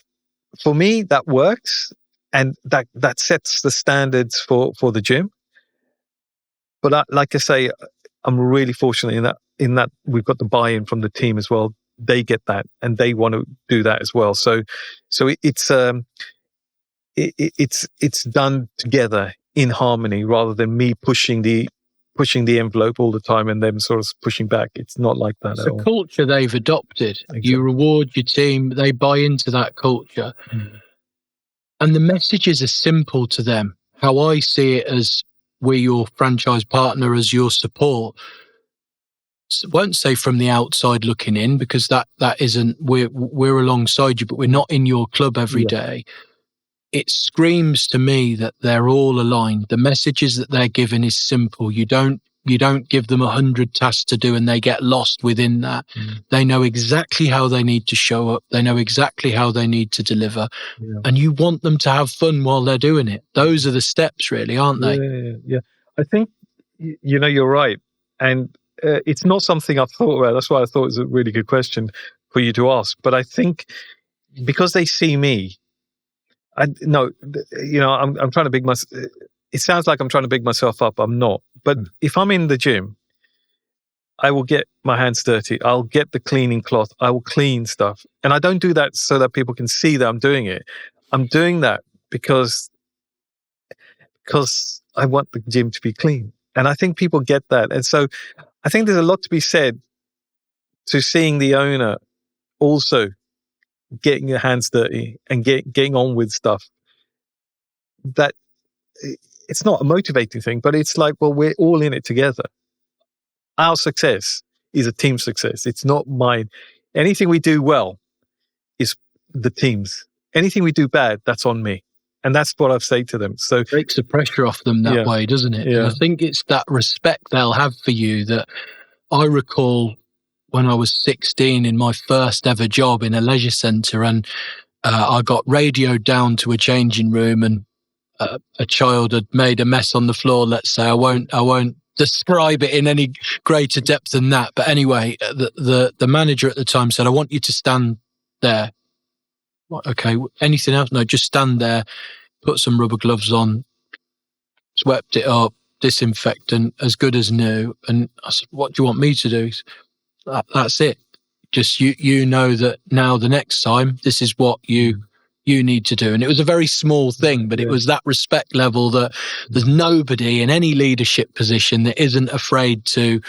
for me, that works. And that sets the standards for the gym. But like I say, I'm really fortunate in that we've got the buy-in from the team as well. They get that, and they want to do that as well. So it's done together in harmony, rather than me pushing the envelope all the time and them sort of pushing back. It's not like that It's at a all. culture they've adopted. Exactly. You reward your team, they buy into that culture. And the messages are simple to them. How I see it, as we're your franchise partner, as your support, won't say from the outside looking in, because that isn't, we're alongside you, but we're not in your club every day. It screams to me that they're all aligned. The messages that they're giving is simple. You don't give them 100 tasks to do and they get lost within that. They know exactly how they need to show up. They know exactly how they need to deliver. And you want them to have fun while they're doing it. Those are the steps, really, aren't they? Yeah. I think, you're right. And it's not something I've thought about. That's why I thought it was a really good question for you to ask. But I think because they see me, I'm trying to big myself. It sounds like I'm trying to big myself up. I'm not. But if I'm in the gym, I will get my hands dirty. I'll get the cleaning cloth. I will clean stuff. And I don't do that so that people can see that I'm doing it. I'm doing that because I want the gym to be clean. And I think people get that. And so I think there's a lot to be said to seeing the owner also getting your hands dirty and getting on with stuff. That it's not a motivating thing, but it's like, well, we're all in it together. Our success is a team success. It's not mine. Anything we do well is the team's. Anything we do bad, that's on me. And that's what I've said to them. So it takes the pressure off them that way, doesn't it? And I think it's that respect they'll have for you that I recall when I was 16 in my first ever job in a leisure centre, and I got radioed down to a changing room, and a child had made a mess on the floor. Let's say I won't describe it in any greater depth than that. But anyway, the manager at the time said, "I want you to stand there." Okay, anything else? No, just stand there. Put some rubber gloves on, swept it up, disinfectant, as good as new. And I said, "What do you want me to do?" That's it. Just you know that now the next time this is what you need to do. And it was a very small thing, but it was that respect level that there's nobody in any leadership position that isn't afraid to,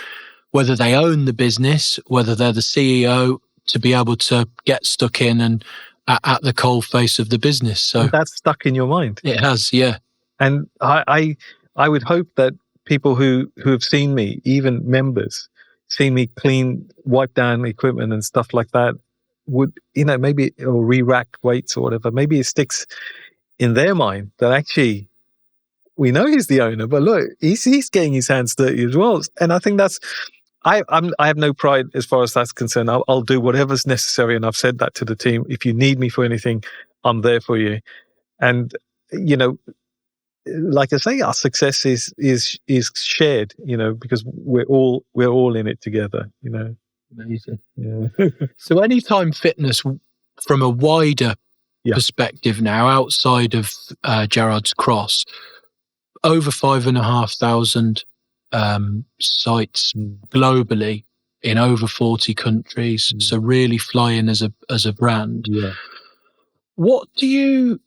whether they own the business, whether they're the CEO, to be able to get stuck in and at the coal face of the business. So and that's stuck in your mind. It has, yeah. And I would hope that people who have seen me, even members, seen me clean, wipe down equipment and stuff like that, would, maybe, or re-rack weights or whatever, maybe it sticks in their mind that actually we know he's the owner, but look, he's getting his hands dirty as well. And I think that's, I have no pride as far as that's concerned. I'll do whatever's necessary, and I've said that to the team. If you need me for anything, I'm there for you. And like I say, our success is shared. Because we're all in it together. Amazing. Yeah. So Anytime Fitness, from a wider perspective now, outside of Gerards Cross, over 5,500 sites globally in over 40 countries. So really flying as a brand. What do you,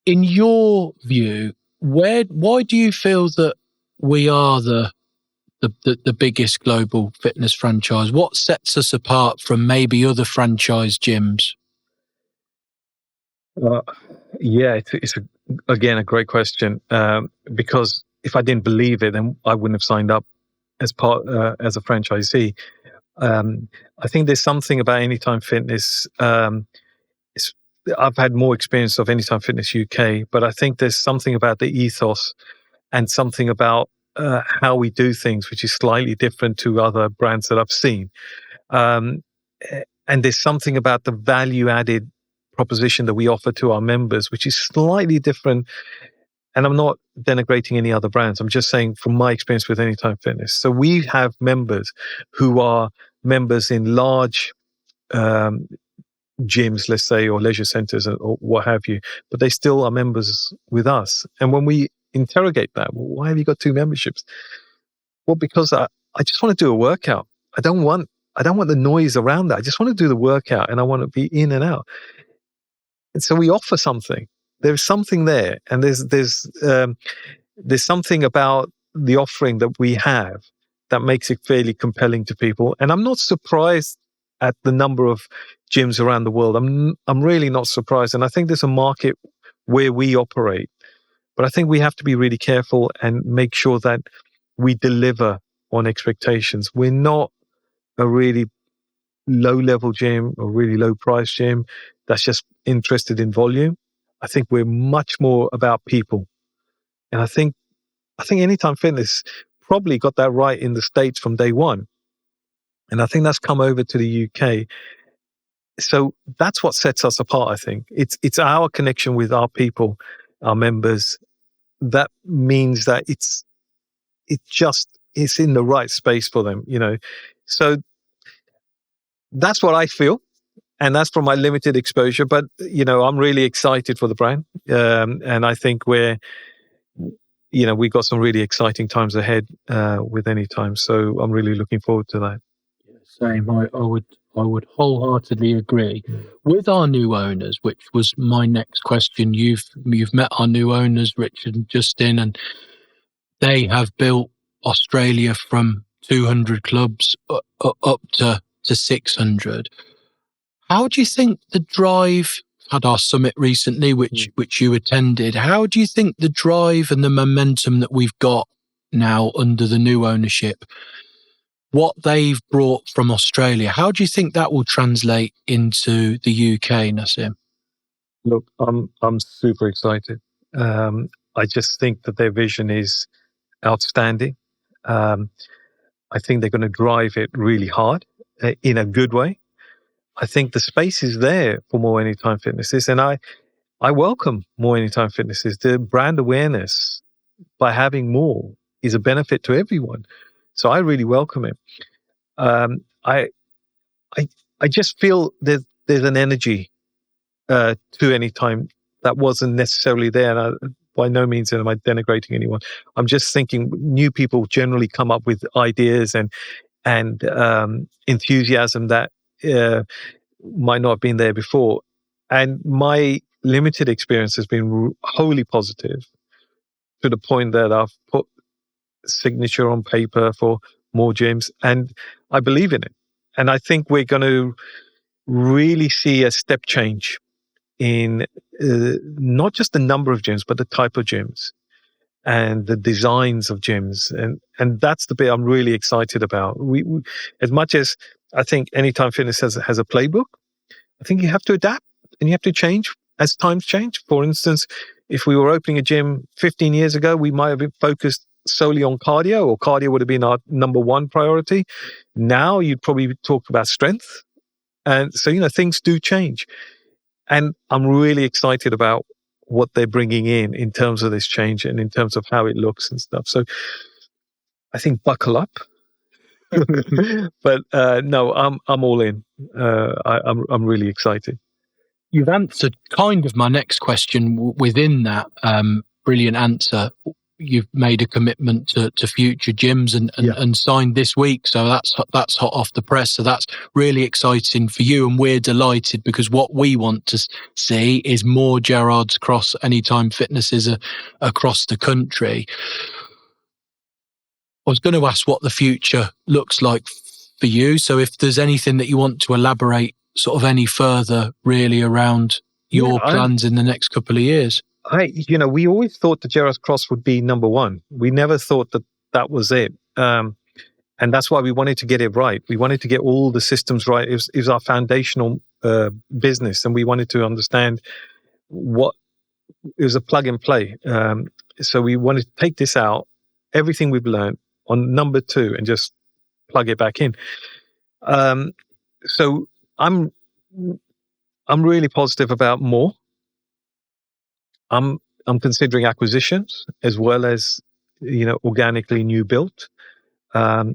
in your view, why do you feel that we are the biggest global fitness franchise? What sets us apart from maybe other franchise gyms? It's again a great question, because if I didn't believe it, then I wouldn't have signed up as a franchisee. I think there's something about Anytime Fitness. I've had more experience of Anytime Fitness UK, but I think there's something about the ethos and something about how we do things, which is slightly different to other brands that I've seen. And there's something about the value-added proposition that we offer to our members, which is slightly different. And I'm not denigrating any other brands. I'm just saying from my experience with Anytime Fitness. So we have members who are members in large gyms, let's say, or leisure centers or what have you, but they still are members with us. And when we interrogate that, well, why have you got two memberships? Well, because I I just want to do a workout. I don't want the noise around that. I just want to do the workout, and I want to be in and out. And so we offer something. There's something there, and there's something about the offering that we have that makes it fairly compelling to people. And I'm not surprised at the number of gyms around the world. I'm really not surprised. And I think there's a market where we operate. But I think we have to be really careful and make sure that we deliver on expectations. We're not a really low-level gym or really low-price gym that's just interested in volume. I think we're much more about people. And I think Anytime Fitness probably got that right in the States from day one. And I think that's come over to the UK. So that's what sets us apart, I think. It's our connection with our people, our members. That means that it's in the right space for them, you know. So that's what I feel. And that's from my limited exposure. But, you know, I'm really excited for the brand. And I think we've got some really exciting times ahead with Anytime. So I'm really looking forward to that. Same. I would wholeheartedly agree. With our new owners, which was my next question. You've met our new owners, Richard and Justin, and they have built Australia from 200 clubs up to 600. How do you think the drive, had our summit recently, which you attended, how do you think the drive and the momentum that we've got now under the new ownership, what they've brought from Australia, how do you think that will translate into the UK, Nasim? Look, I'm super excited. I just think that their vision is outstanding. I think they're going to drive it really hard in a good way. I think the space is there for more Anytime Fitnesses, and I welcome more Anytime Fitnesses. The brand awareness by having more is a benefit to everyone. So I really welcome it. I just feel there's an energy to Anytime that wasn't necessarily there. And by no means am I denigrating anyone. I'm just thinking new people generally come up with ideas and enthusiasm that might not have been there before. And my limited experience has been wholly positive, to the point that I've put signature on paper for more gyms, and I believe in it. And I think we're going to really see a step change in not just the number of gyms, but the type of gyms and the designs of gyms. And that's the bit I'm really excited about. We as much as I think Anytime Fitness has a playbook, I think you have to adapt and you have to change as times change. For instance, if we were opening a gym 15 years ago, we might have been focused solely on cardio, or cardio would have been our number one priority. Now you'd probably talk about strength. And so, things do change. And I'm really excited about what they're bringing in terms of this change and in terms of how it looks and stuff. So I think buckle up. But no, I'm all in. I'm really excited. You've answered kind of my next question within that brilliant answer. You've made a commitment to future gyms and signed this week, so that's hot off the press. So that's really exciting for you, and we're delighted, because what we want to see is more Gerards Cross Anytime Fitnesses across the country. I was going to ask what the future looks like for you. So if there's anything that you want to elaborate sort of any further really around your plans in the next couple of years. We always thought that Gerards Cross would be number one. We never thought that was it. And that's why we wanted to get it right. We wanted to get all the systems right. It was our foundational business, and we wanted to understand what it was, a plug and play. So we wanted to take this out, everything we've learned, on number two, and just plug it back in. So I'm really positive about more. I'm considering acquisitions as well as, organically new built. I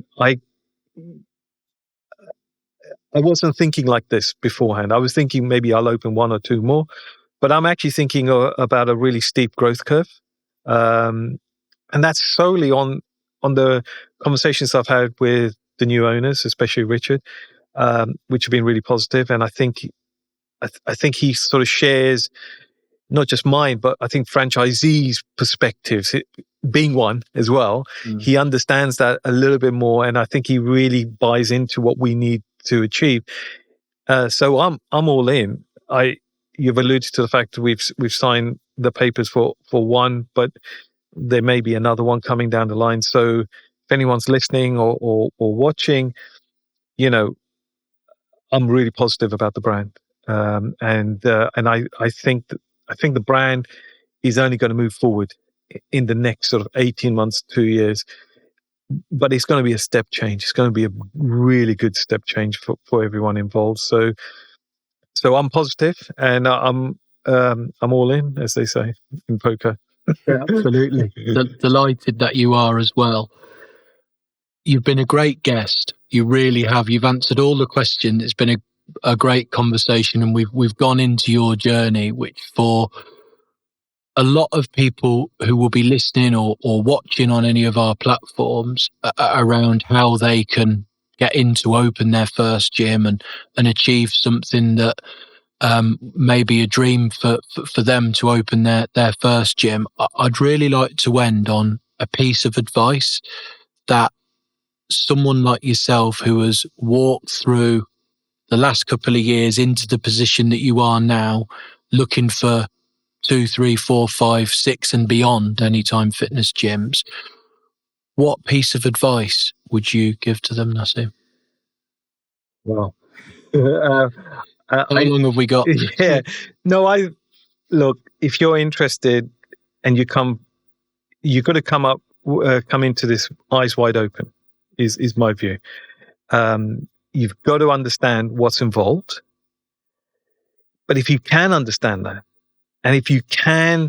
wasn't thinking like this beforehand. I was thinking maybe I'll open one or two more, but I'm actually thinking about a really steep growth curve. And that's solely on on the conversations I've had with the new owners, especially Richard, which have been really positive. And I think he sort of shares not just mine, but I think franchisees' perspectives, being one as well. He understands that a little bit more, and I think he really buys into what we need to achieve. So I'm all in. You've alluded to the fact that we've signed the papers for one, but there may be another one coming down the line. So if anyone's listening or watching, I'm really positive about the brand, and I think the brand is only going to move forward in the next sort of 18 months, 2 years. But it's going to be a step change. It's going to be a really good step change for everyone involved. So I'm positive, and I'm all in, as they say in poker. Yeah, absolutely. Delighted that you are as well. You've been a great guest. You really have. You've answered all the questions. It's been a great conversation, and we've gone into your journey, which for a lot of people who will be listening or watching on any of our platforms around how they can get in to open their first gym and achieve something that may be a dream for them to open their first gym. I'd really like to end on a piece of advice that someone like yourself, who has walked through the last couple of years into the position that you are now, looking for 2, 3, 4, 5, 6 and beyond Anytime Fitness gyms, what piece of advice would you give to them, Nasim? Wow. How long have we got? Yeah. No, look, if you're interested and you've got to come into this eyes wide open, is my view. You've got to understand what's involved. But if you can understand that, and if you can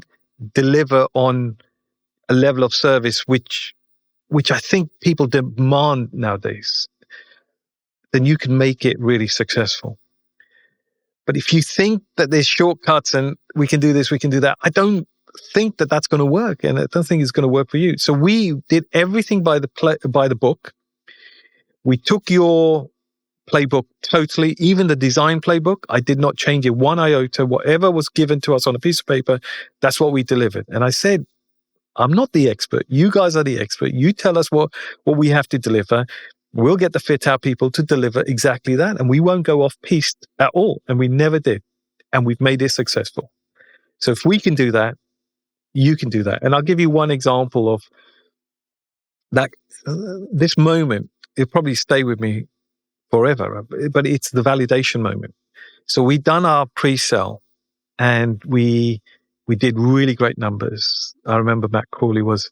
deliver on a level of service which I think people demand nowadays, then you can make it really successful. But if you think that there's shortcuts and we can do this, we can do that, I don't think that that's going to work, and I don't think it's going to work for you. So we did everything by the book. We took your playbook totally, even the design playbook. I did not change it one iota. Whatever was given to us on a piece of paper, that's what we delivered. And I said, I'm not the expert. You guys are the expert. You tell us what we have to deliver. We'll get the fit out people to deliver exactly that. And we won't go off piste at all. And we never did. And we've made it successful. So if we can do that, you can do that. And I'll give you one example of that. This moment, it'll probably stay with me forever, but it's the validation moment. So we done our pre-sale and we did really great numbers. I remember Matt Crawley was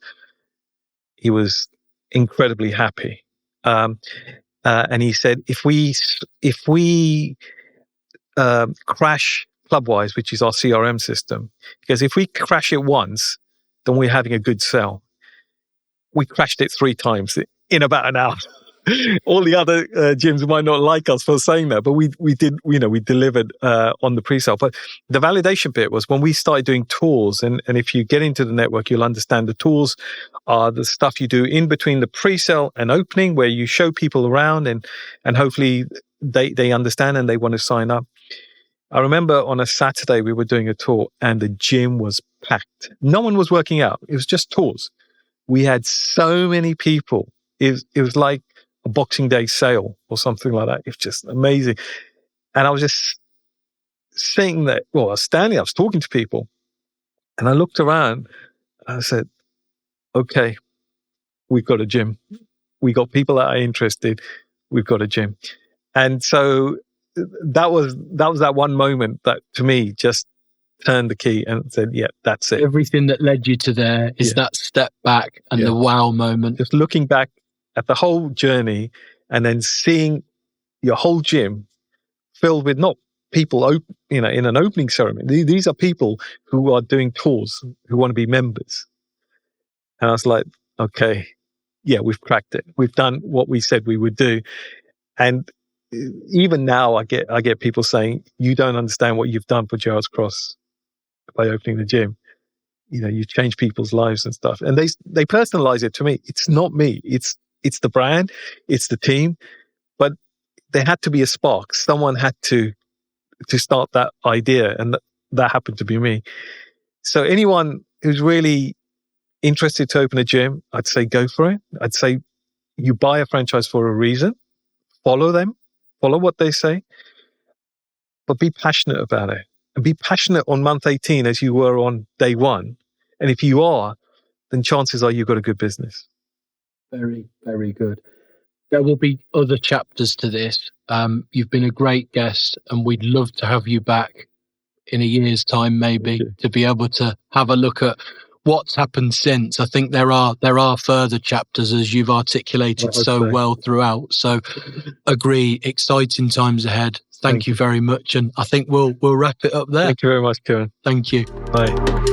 incredibly happy. And he said, if we crash Clubwise, which is our CRM system, because if we crash it once, then we're having a good sell. We crashed it 3 times in about an hour. All the other gyms might not like us for saying that, but we did, we delivered on the pre-sale. But the validation bit was when we started doing tours, and if you get into the network, you'll understand the tours are the stuff you do in between the pre-sale and opening, where you show people around and hopefully they understand and they want to sign up. I remember on a Saturday we were doing a tour and the gym was packed. No one was working out. It was just tours. We had so many people. It was like a Boxing Day sale or something like that. It's just amazing. And I was just saying that, I was standing, I was talking to people, and I looked around and I said, okay, we've got a gym. We got people that are interested. We've got a gym. And so that was that one moment that to me just turned the key and said, yeah, that's it. Everything that led you to there is that step back and the wow moment. Just looking back at the whole journey and then seeing your whole gym filled with not people, in an opening ceremony. These are people who are doing tours, who want to be members. And I was like, okay, yeah, we've cracked it. We've done what we said we would do. And even now I get people saying, you don't understand what you've done for Gerards Cross by opening the gym. you change people's lives and stuff. And they personalize it to me. It's not me. It's the brand, it's the team. But there had to be a spark. Someone had to start that idea, and that happened to be me. So anyone who's really interested to open a gym, I'd say go for it. I'd say you buy a franchise for a reason. Follow them. Follow what they say. But be passionate about it. And be passionate on month 18 as you were on day one. And if you are, then chances are you've got a good business. Very, very good. There will be other chapters to this. You've been a great guest, and we'd love to have you back in a year's time, maybe, to be able to have a look at what's happened since. I think there are further chapters, as you've articulated so well throughout. So agree, exciting times ahead. Thank you very much. And I think we'll wrap it up there. Thank you very much, Kieran. Thank you. Bye.